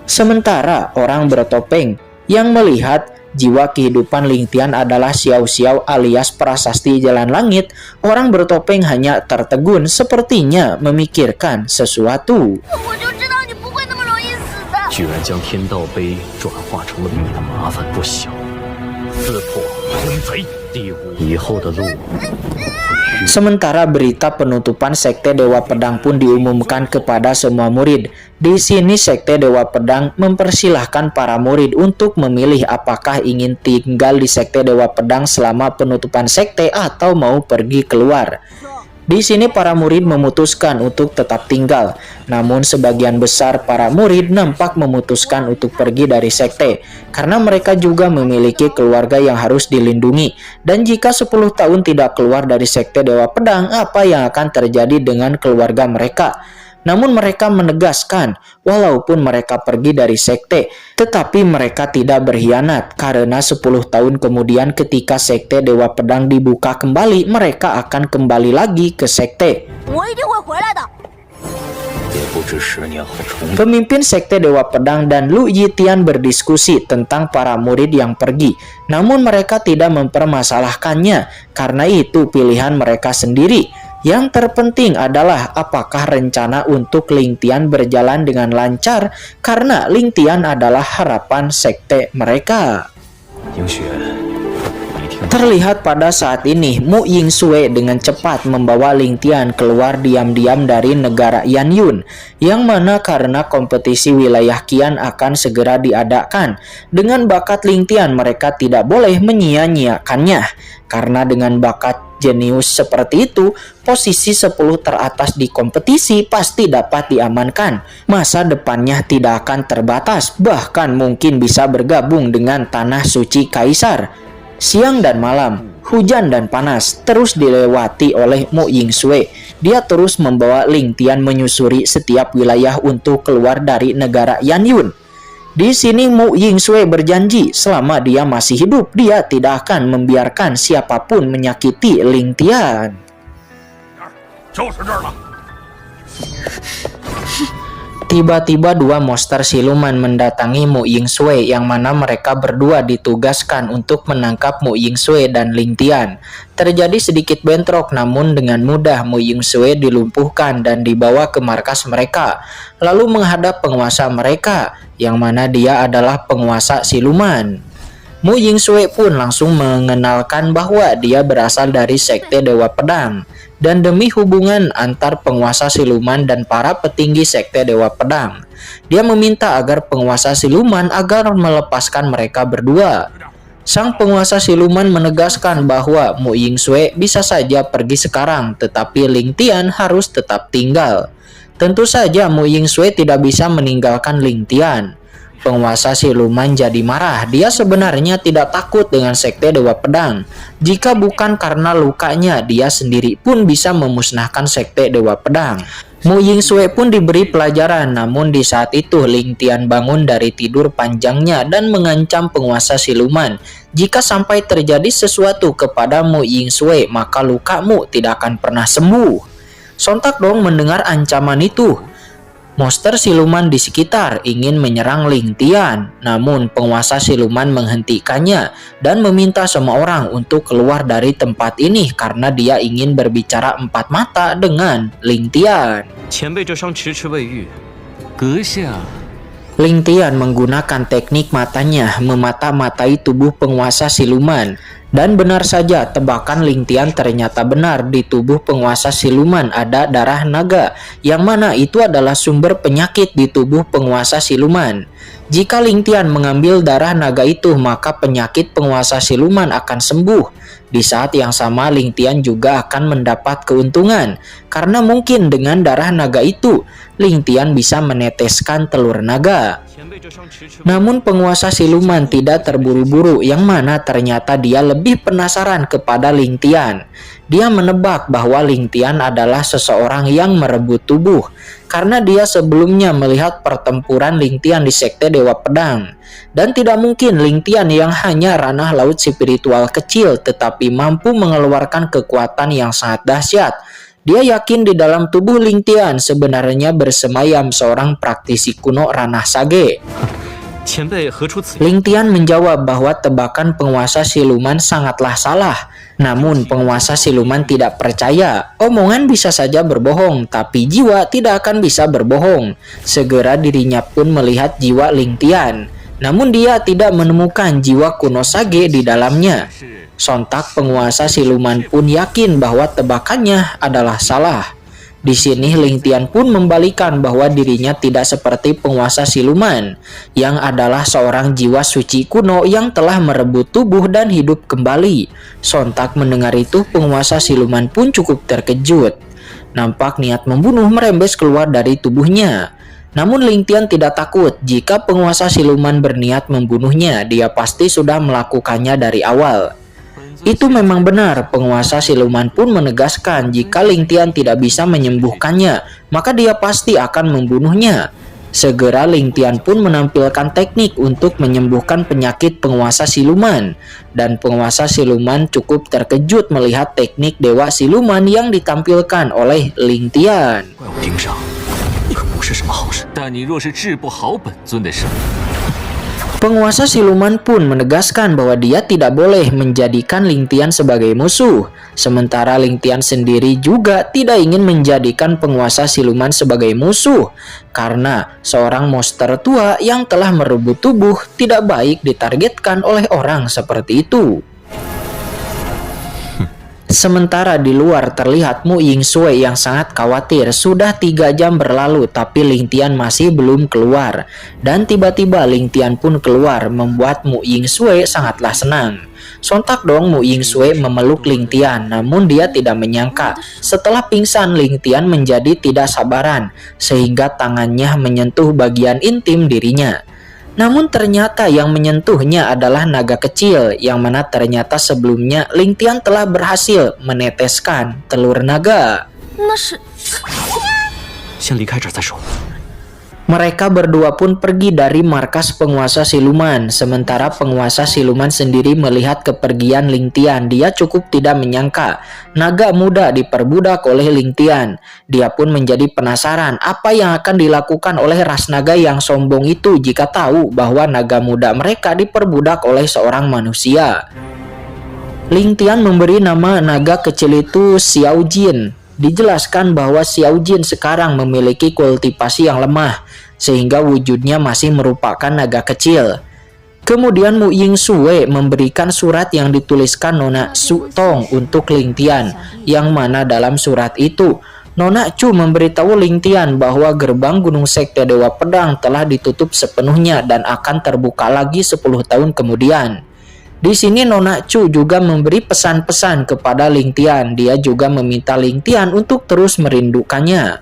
Sementara orang bertopeng yang melihat jiwa kehidupan Ling Tian adalah Xiao Xiao alias prasasti jalan langit, orang bertopeng hanya tertegun sepertinya memikirkan sesuatu. 我就知道你不会那么容易死的。 居然将天道碑转化成了你的麻烦不小，撕破昏贼第五，以后的路。 Sementara berita penutupan sekte Dewa Pedang pun diumumkan kepada semua murid. Di sini sekte Dewa Pedang mempersilahkan para murid untuk memilih apakah ingin tinggal di sekte Dewa Pedang selama penutupan sekte atau mau pergi keluar. Di sini para murid memutuskan untuk tetap tinggal, namun sebagian besar para murid nampak memutuskan untuk pergi dari sekte karena mereka juga memiliki keluarga yang harus dilindungi. Dan jika 10 tahun tidak keluar dari sekte Dewa Pedang, apa yang akan terjadi dengan keluarga mereka? Namun mereka menegaskan, walaupun mereka pergi dari sekte, tetapi mereka tidak berkhianat karena 10 tahun kemudian ketika sekte Dewa Pedang dibuka kembali, mereka akan kembali lagi ke sekte. 我一定会回来的。 也不知10年后重。 Pemimpin sekte Dewa Pedang dan Lu Yitian berdiskusi tentang para murid yang pergi, namun mereka tidak mempermasalahkannya karena itu pilihan mereka sendiri. Yang terpenting adalah apakah rencana untuk Ling Tian berjalan dengan lancar karena Ling Tian adalah harapan sekte mereka. 英雪，你听。 Terlihat pada saat ini Mu Yingsue dengan cepat membawa Ling Tian keluar diam-diam dari negara Yanyun, yang mana karena kompetisi wilayah Qian akan segera diadakan. Dengan bakat Ling Tian mereka tidak boleh menyia-nyiakannya, karena dengan bakat Jenius seperti itu, posisi 10 teratas di kompetisi pasti dapat diamankan. Masa depannya tidak akan terbatas, bahkan mungkin bisa bergabung dengan Tanah Suci Kaisar. Siang dan malam, hujan dan panas terus dilewati oleh Mu Yingsue. Dia terus membawa Ling Tian menyusuri setiap wilayah untuk keluar dari negara Yanyun. Di sini Mu Yingsue berjanji selama dia masih hidup, dia tidak akan membiarkan siapapun menyakiti Ling Tian. Tiba-tiba dua monster siluman mendatangi Mu Yingsue, yang mana mereka berdua ditugaskan untuk menangkap Mu Yingsue dan Ling Tian. Terjadi sedikit bentrok, namun dengan mudah Mu Yingsue dilumpuhkan dan dibawa ke markas mereka, lalu menghadap penguasa mereka, yang mana dia adalah penguasa siluman. Mu Yingsue pun langsung mengenalkan bahwa dia berasal dari sekte Dewa Pedang. Dan demi hubungan antar penguasa siluman dan para petinggi sekte Dewa Pedang, dia meminta agar penguasa siluman agar melepaskan mereka berdua. Sang penguasa siluman menegaskan bahwa Mu Yingsue bisa saja pergi sekarang, tetapi Ling Tian harus tetap tinggal. Tentu saja Mu Yingsue tidak bisa meninggalkan Ling Tian. Penguasa siluman jadi marah. Dia sebenarnya tidak takut dengan sekte Dewa Pedang. Jika bukan karena lukanya, dia sendiri pun bisa memusnahkan sekte Dewa Pedang. Mu Yingsue pun diberi pelajaran, namun di saat itu Ling Tian bangun dari tidur panjangnya dan mengancam penguasa siluman. Jika sampai terjadi sesuatu kepada Mu Yingsue, maka lukamu tidak akan pernah sembuh. Sontak Dong mendengar ancaman itu. Monster siluman di sekitar ingin menyerang Ling Tian, namun penguasa siluman menghentikannya dan meminta semua orang untuk keluar dari tempat ini karena dia ingin berbicara empat mata dengan Ling Tian. Ling Tian menggunakan teknik matanya memata-matai tubuh penguasa siluman. Dan benar saja, tebakan Ling Tian ternyata benar. Di tubuh penguasa siluman ada darah naga, yang mana itu adalah sumber penyakit di tubuh penguasa siluman. Jika Ling Tian mengambil darah naga itu, maka penyakit penguasa siluman akan sembuh. Di saat yang sama, Ling Tian juga akan mendapat keuntungan, karena mungkin dengan darah naga itu, Ling Tian bisa meneteskan telur naga. Namun penguasa siluman tidak terburu-buru, yang mana ternyata dia lebih penasaran kepada Ling Tian. Dia menebak bahwa Ling Tian adalah seseorang yang merebut tubuh, karena dia sebelumnya melihat pertempuran Ling Tian di sekte Dewa Pedang. Dan tidak mungkin Ling Tian yang hanya ranah laut spiritual kecil tetapi mampu mengeluarkan kekuatan yang sangat dahsyat. Dia yakin di dalam tubuh Ling Tian sebenarnya bersemayam seorang praktisi kuno ranah sage. Ling Tian menjawab bahwa tebakan penguasa siluman sangatlah salah. Namun penguasa siluman tidak percaya. Omongan bisa saja berbohong, tapi jiwa tidak akan bisa berbohong. Segera dirinya pun melihat jiwa Ling Tian. Namun dia tidak menemukan jiwa kuno sage di dalamnya. Sontak penguasa siluman pun yakin bahwa tebakannya adalah salah. Di sini Ling Tian pun membalikan bahwa dirinya tidak seperti penguasa siluman, yang adalah seorang jiwa suci kuno yang telah merebut tubuh dan hidup kembali. Sontak mendengar itu, penguasa siluman pun cukup terkejut. Nampak niat membunuh merembes keluar dari tubuhnya. Namun Ling Tian tidak takut. Jika penguasa siluman berniat membunuhnya, dia pasti sudah melakukannya dari awal. Itu memang benar. Penguasa siluman pun menegaskan jika Ling Tian tidak bisa menyembuhkannya, maka dia pasti akan membunuhnya. Segera Ling Tian pun menampilkan teknik untuk menyembuhkan penyakit penguasa siluman. Dan penguasa siluman cukup terkejut melihat teknik dewa siluman yang ditampilkan oleh Ling Tian. Penguasa siluman pun menegaskan bahwa dia tidak boleh menjadikan Ling Tian sebagai musuh. Sementara Ling Tian sendiri juga tidak ingin menjadikan penguasa siluman sebagai musuh, karena seorang monster tua yang telah merebut tubuh tidak baik ditargetkan oleh orang seperti itu. Sementara di luar terlihat Mu Yingsue yang sangat khawatir. Sudah 3 jam berlalu tapi Ling Tian masih belum keluar. Dan tiba-tiba Ling Tian pun keluar, membuat Mu Yingsue sangatlah senang. Sontak dong Mu Yingsue memeluk Ling Tian, namun dia tidak menyangka setelah pingsan Ling Tian menjadi tidak sabaran sehingga tangannya menyentuh bagian intim dirinya. Namun ternyata yang menyentuhnya adalah naga kecil, yang mana ternyata sebelumnya Ling Tian telah berhasil meneteskan telur naga. 那是先离开这儿再说。 Mereka berdua pun pergi dari markas penguasa siluman. Sementara penguasa siluman sendiri melihat kepergian Ling Tian, dia cukup tidak menyangka naga muda diperbudak oleh Ling Tian. Dia pun menjadi penasaran apa yang akan dilakukan oleh ras naga yang sombong itu jika tahu bahwa naga muda mereka diperbudak oleh seorang manusia. Ling Tian memberi nama naga kecil itu Xiao Jin. Dijelaskan bahwa Xiao Jin sekarang memiliki kultivasi yang lemah, sehingga wujudnya masih merupakan naga kecil. Kemudian Mu Yingsue memberikan surat yang dituliskan Nona Su Tong untuk Ling Tian, yang mana dalam surat itu Nona Chu memberitahu Ling Tian bahwa gerbang Gunung Sekte Dewa Pedang telah ditutup sepenuhnya dan akan terbuka lagi 10 tahun kemudian. Di sini Nona Chu juga memberi pesan-pesan kepada Ling Tian. Dia juga meminta Ling Tian untuk terus merindukannya.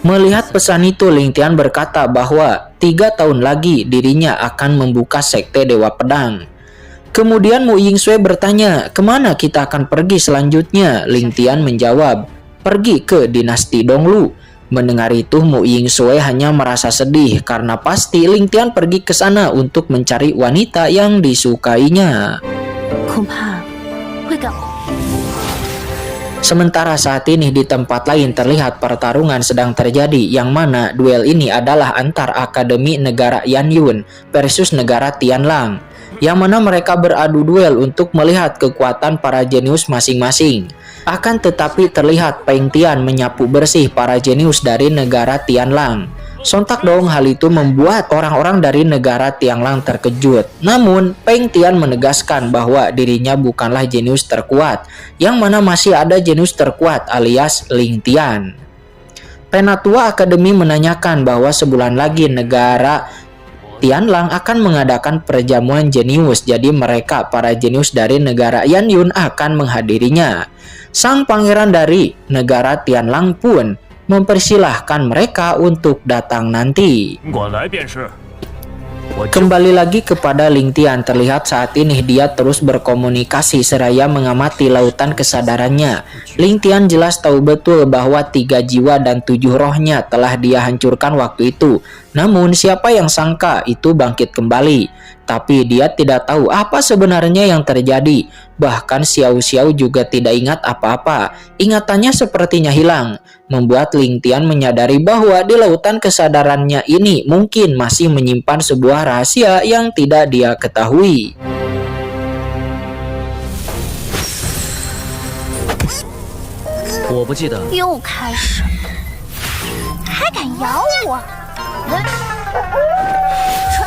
Melihat pesan itu, Ling Tian berkata bahwa 3 tahun lagi dirinya akan membuka Sekte Dewa Pedang. Kemudian Mu Yingsue bertanya, kemana kita akan pergi selanjutnya? Ling Tian menjawab, pergi ke dinasti Donglu. Mendengar itu, Mu Yingsue hanya merasa sedih karena pasti Ling Tian pergi ke sana untuk mencari wanita yang disukainya. Sementara saat ini di tempat lain terlihat pertarungan sedang terjadi, yang mana duel ini adalah antar Akademi Negara Yanyun versus Negara Tianlang, yang mana mereka beradu duel untuk melihat kekuatan para jenius masing-masing. Akan tetapi terlihat Peng Tian menyapu bersih para jenius dari negara Tianlang. Sontak dong hal itu membuat orang-orang dari negara Tianlang terkejut. Namun Peng Tian menegaskan bahwa dirinya bukanlah jenius terkuat, yang mana masih ada jenius terkuat alias Ling Tian. Penatua Akademi menanyakan bahwa sebulan lagi negara Tianlang akan mengadakan perjamuan jenius, jadi mereka para jenius dari negara Yanyun akan menghadirinya. Sang pangeran dari negara Tianlang pun mempersilahkan mereka untuk datang nanti. Kembali lagi kepada Ling Tian, terlihat saat ini dia terus berkomunikasi seraya mengamati lautan kesadarannya. Ling Tian jelas tahu betul bahwa 3 jiwa dan 7 rohnya telah dia hancurkan waktu itu. Namun siapa yang sangka itu bangkit kembali. Tapi dia tidak tahu apa sebenarnya yang terjadi. Bahkan Xiao Xiao juga tidak ingat apa-apa. Ingatannya sepertinya hilang. Membuat Ling Tian menyadari bahwa di lautan kesadarannya ini mungkin masih menyimpan sebuah rahasia yang tidak dia ketahui.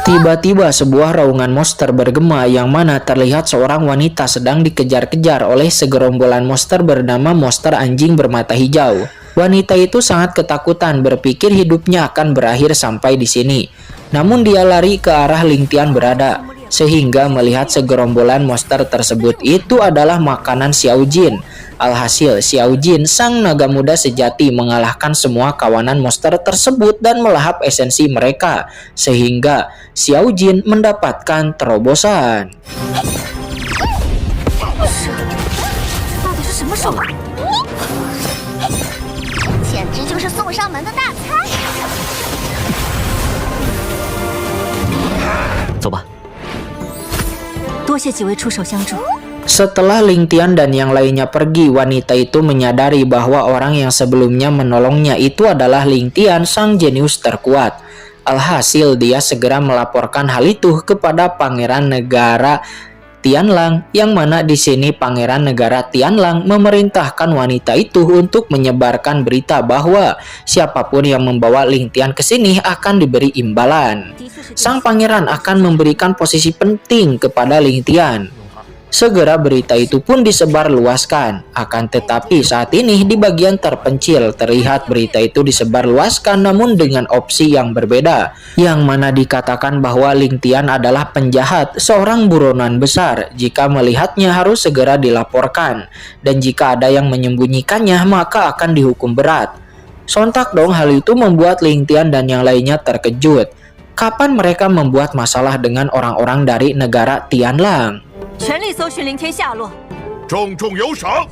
Tiba-tiba sebuah raungan monster bergema, yang mana terlihat seorang wanita sedang dikejar-kejar oleh segerombolan monster bernama monster anjing bermata hijau. Wanita itu sangat ketakutan, berpikir hidupnya akan berakhir sampai di sini. Namun dia lari ke arah Ling Tian berada, sehingga melihat segerombolan monster tersebut itu adalah makanan Xiao Jin. Alhasil Xiao Jin, sang naga muda sejati, mengalahkan semua kawanan monster tersebut dan melahap esensi mereka, sehingga Xiao Jin mendapatkan terobosan. Setelah Ling Tian dan yang lainnya pergi, wanita itu menyadari bahwa orang yang sebelumnya menolongnya itu adalah Ling Tian, sang jenius terkuat. Alhasil dia segera melaporkan hal itu kepada Pangeran Negara Tianlang, yang mana di sini Pangeran Negara Tianlang memerintahkan wanita itu untuk menyebarkan berita bahwa siapapun yang membawa Ling Tian ke sini akan diberi imbalan. Sang pangeran akan memberikan posisi penting kepada Ling Tian. Segera berita itu pun disebarluaskan. Akan tetapi saat ini di bagian terpencil terlihat berita itu disebarluaskan namun dengan opsi yang berbeda, yang mana dikatakan bahwa Ling Tian adalah penjahat, seorang buronan besar. Jika melihatnya harus segera dilaporkan, dan jika ada yang menyembunyikannya maka akan dihukum berat. Sontak dong hal itu membuat Ling Tian dan yang lainnya terkejut. Kapan mereka membuat masalah dengan orang-orang dari negara Tianlang? 全力搜寻林天下落， 重重有赏。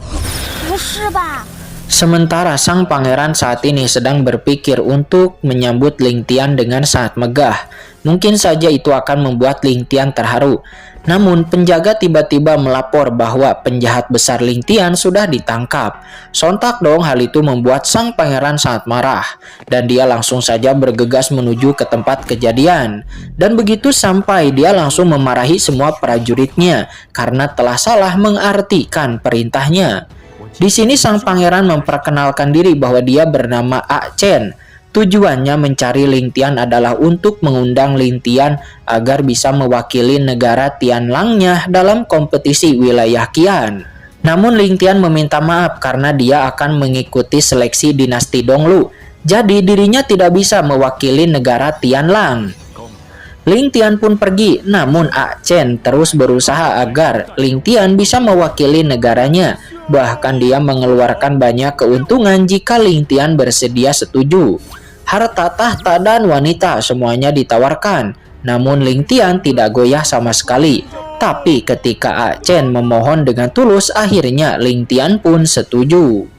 不是吧？ Sementara sang pangeran saat ini sedang berpikir untuk menyambut Ling Tian dengan sangat megah. Mungkin saja itu akan membuat Ling Tian terharu. Namun penjaga tiba-tiba melapor bahwa penjahat besar Ling Tian sudah ditangkap. Sontak dong hal itu membuat sang pangeran sangat marah. Dan dia langsung saja bergegas menuju ke tempat kejadian. Dan begitu sampai dia langsung memarahi semua prajuritnya karena telah salah mengartikan perintahnya. Di sini sang pangeran memperkenalkan diri bahwa dia bernama A Chen. Tujuannya mencari Ling Tian adalah untuk mengundang Ling Tian agar bisa mewakili negara Tianlangnya dalam kompetisi wilayah Qian. Namun Ling Tian meminta maaf karena dia akan mengikuti seleksi dinasti Donglu. Jadi dirinya tidak bisa mewakili negara Tianlang. Ling Tian pun pergi, namun A Chen terus berusaha agar Ling Tian bisa mewakili negaranya. Bahkan dia mengeluarkan banyak keuntungan jika Ling Tian bersedia setuju. Harta, tahta, dan wanita semuanya ditawarkan. Namun Ling Tian tidak goyah sama sekali. Tapi ketika A Chen memohon dengan tulus, akhirnya Ling Tian pun setuju.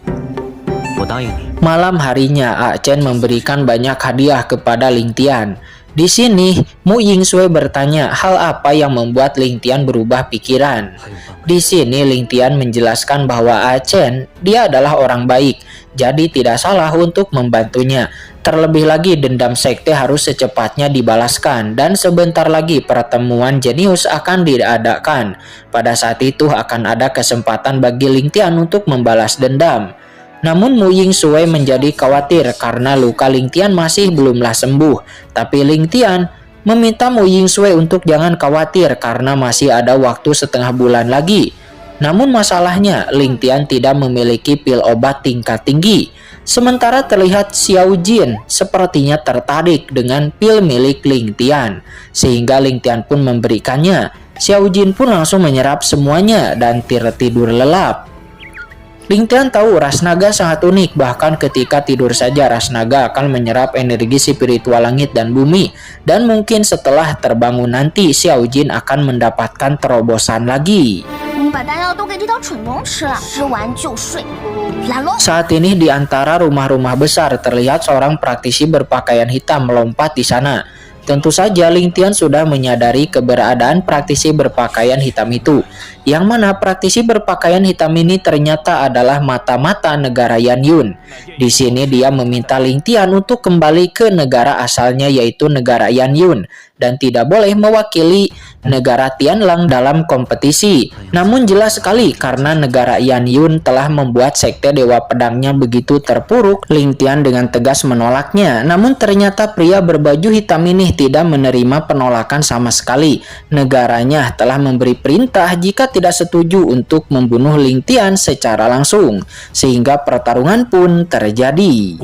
Malam harinya A Chen memberikan banyak hadiah kepada Ling Tian. Di sini, Mu Yingsui bertanya hal apa yang membuat Ling Tian berubah pikiran. Di sini Ling Tian menjelaskan bahwa A Chen dia adalah orang baik, jadi tidak salah untuk membantunya. Terlebih lagi dendam sekte harus secepatnya dibalaskan dan sebentar lagi pertemuan jenius akan diadakan. Pada saat itu akan ada kesempatan bagi Ling Tian untuk membalas dendam. Namun Mu Yingsui menjadi khawatir karena luka Ling Tian masih belumlah sembuh. Tapi Ling Tian meminta Mu Yingsui untuk jangan khawatir karena masih ada waktu setengah bulan lagi. Namun masalahnya Ling Tian tidak memiliki pil obat tingkat tinggi. Sementara terlihat Xiao Jin sepertinya tertarik dengan pil milik Ling Tian. Sehingga Ling Tian pun memberikannya. Xiao Jin pun langsung menyerap semuanya dan tertidur lelap. Ling Tian tahu ras naga sangat unik, bahkan ketika tidur saja ras naga akan menyerap energi spiritual langit dan bumi, dan mungkin setelah terbangun nanti Xiao Jin akan mendapatkan terobosan lagi. Saat ini di antara rumah-rumah besar terlihat seorang praktisi berpakaian hitam melompat di sana. Tentu saja Ling Tian sudah menyadari keberadaan praktisi berpakaian hitam itu, yang mana praktisi berpakaian hitam ini ternyata adalah mata-mata negara Yan Yun. Di sini dia meminta Ling Tian untuk kembali ke negara asalnya yaitu negara Yan Yun dan tidak boleh mewakili negara Tianlang dalam kompetisi. Namun jelas sekali karena negara Yan Yun telah membuat sekte Dewa Pedangnya begitu terpuruk, Ling Tian dengan tegas menolaknya. Namun ternyata pria berbaju hitam ini tidak menerima penolakan sama sekali. Negaranya telah memberi perintah jika tidak setuju untuk membunuh Ling Tian secara langsung, sehingga pertarungan pun terjadi.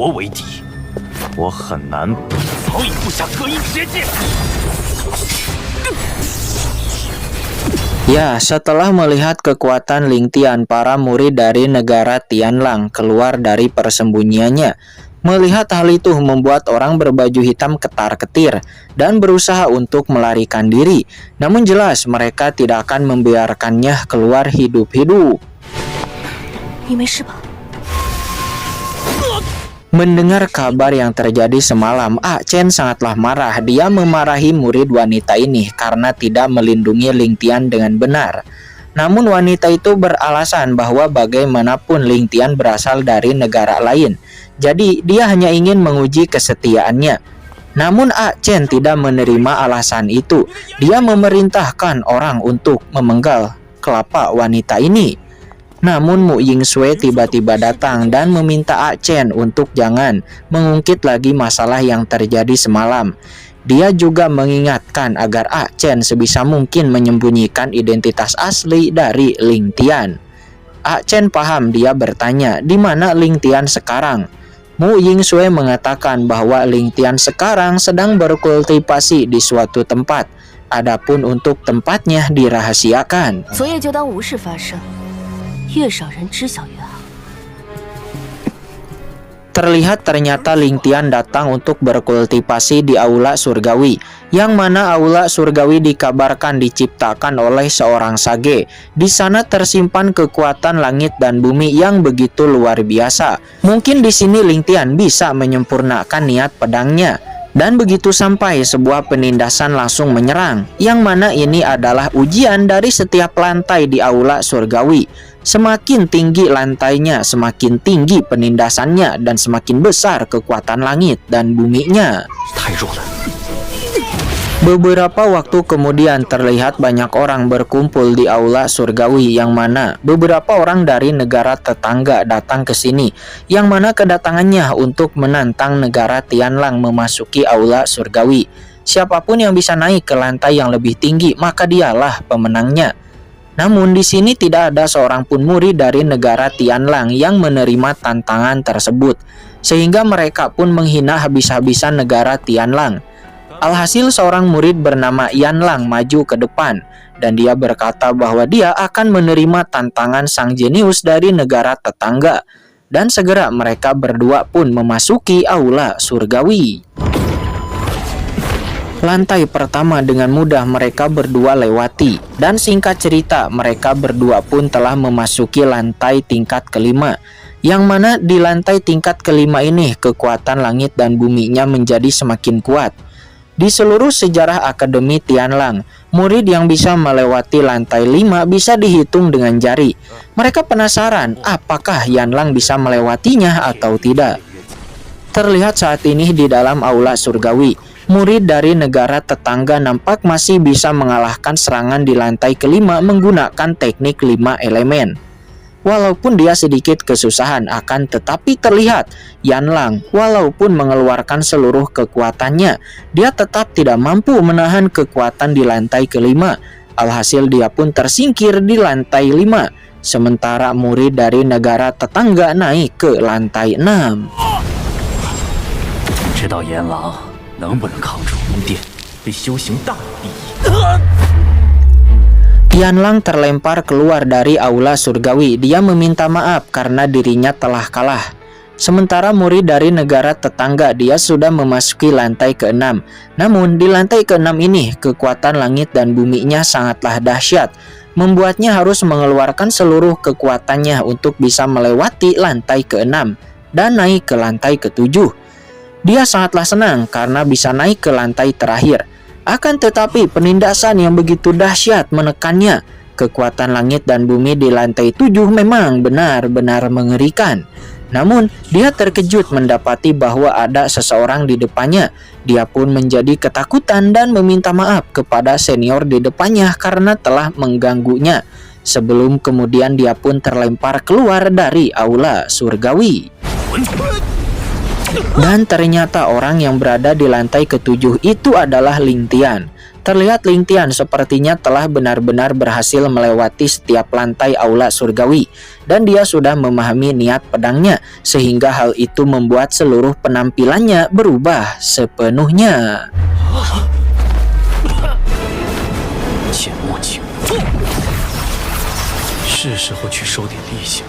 Ya, setelah melihat kekuatan Ling Tian, para murid dari negara Tianlang keluar dari persembunyiannya. Melihat hal itu membuat orang berbaju hitam ketar-ketir dan berusaha untuk melarikan diri. Namun jelas mereka tidak akan membiarkannya keluar hidup-hidup. Mendengar kabar yang terjadi semalam, A Chen sangatlah marah. Dia memarahi murid wanita ini karena tidak melindungi Ling Tian dengan benar. Namun wanita itu beralasan bahwa bagaimanapun Ling Tian berasal dari negara lain. Jadi dia hanya ingin menguji kesetiaannya. Namun A Chen tidak menerima alasan itu. Dia memerintahkan orang untuk memenggal kelapa wanita ini. Namun Mu Yingsui tiba-tiba datang dan meminta A Chen untuk jangan mengungkit lagi masalah yang terjadi semalam. Dia juga mengingatkan agar Ah Chen sebisa mungkin menyembunyikan identitas asli dari Ling Tian. Ah Chen paham, dia bertanya, di mana Ling Tian sekarang? Mu Yingsui mengatakan bahwa Ling Tian sekarang sedang berkultivasi di suatu tempat. Adapun untuk tempatnya dirahasiakan. 昨夜就当无事发生，越少人知晓越好。 Terlihat ternyata Ling Tian datang untuk berkultivasi di Aula Surgawi, yang mana Aula Surgawi dikabarkan diciptakan oleh seorang sage. Di sana tersimpan kekuatan langit dan bumi yang begitu luar biasa. Mungkin di sini Ling Tian bisa menyempurnakan niat pedangnya. Dan begitu sampai, sebuah penindasan langsung menyerang, yang mana ini adalah ujian dari setiap lantai di Aula Surgawi. Semakin tinggi lantainya, semakin tinggi penindasannya, dan semakin besar kekuatan langit dan buminya. Beberapa waktu kemudian terlihat banyak orang berkumpul di Aula Surgawi, yang mana beberapa orang dari negara tetangga datang ke sini, yang mana kedatangannya untuk menantang negara Tianlang memasuki Aula Surgawi. Siapapun yang bisa naik ke lantai yang lebih tinggi, maka dialah pemenangnya. Namun di sini tidak ada seorang pun murid dari negara Tianlang yang menerima tantangan tersebut, sehingga mereka pun menghina habis-habisan negara Tianlang. Alhasil seorang murid bernama Yanlang maju ke depan, dan dia berkata bahwa dia akan menerima tantangan sang jenius dari negara tetangga. Dan segera mereka berdua pun memasuki Aula Surgawi. Lantai pertama dengan mudah mereka berdua lewati, dan singkat cerita mereka berdua pun telah memasuki lantai tingkat kelima, yang mana di lantai tingkat kelima ini kekuatan langit dan buminya menjadi semakin kuat. Di seluruh sejarah Akademi Tianlang, murid yang bisa melewati lantai 5 bisa dihitung dengan jari. Mereka penasaran apakah Yanlang bisa melewatinya atau tidak. Terlihat saat ini di dalam Aula Surgawi, murid dari negara tetangga nampak masih bisa mengalahkan serangan di lantai kelima menggunakan teknik 5 elemen. Walaupun dia sedikit kesusahan, akan tetapi terlihat Yanlang walaupun mengeluarkan seluruh kekuatannya, dia tetap tidak mampu menahan kekuatan di lantai kelima. Alhasil dia pun tersingkir di lantai 5, sementara murid dari negara tetangga naik ke lantai 6. 知道阎王 能不能抗住龙殿，为修行大有裨益。 Yanlang terlempar keluar dari Aula Surgawi. Dia meminta maaf karena dirinya telah kalah. Sementara murid dari negara tetangga, dia sudah memasuki lantai ke-6. Namun di lantai ke-6 ini kekuatan langit dan buminya sangatlah dahsyat, membuatnya harus mengeluarkan seluruh kekuatannya untuk bisa melewati lantai ke-6 dan naik ke lantai ke-7. Dia sangatlah senang karena bisa naik ke lantai terakhir. Akan tetapi penindasan yang begitu dahsyat menekannya. Kekuatan langit dan bumi di lantai 7 memang benar-benar mengerikan. Namun dia terkejut mendapati bahwa ada seseorang di depannya. Dia pun menjadi ketakutan dan meminta maaf kepada senior di depannya karena telah mengganggunya. Sebelum kemudian dia pun terlempar keluar dari Aula Surgawi. Dan ternyata orang yang berada di lantai ke-7 itu adalah Ling Tian. Terlihat Ling Tian sepertinya telah benar-benar berhasil melewati setiap lantai Aula Surgawi, dan dia sudah memahami niat pedangnya, sehingga hal itu membuat seluruh penampilannya berubah sepenuhnya. 切莫轻，是时候去收点例行。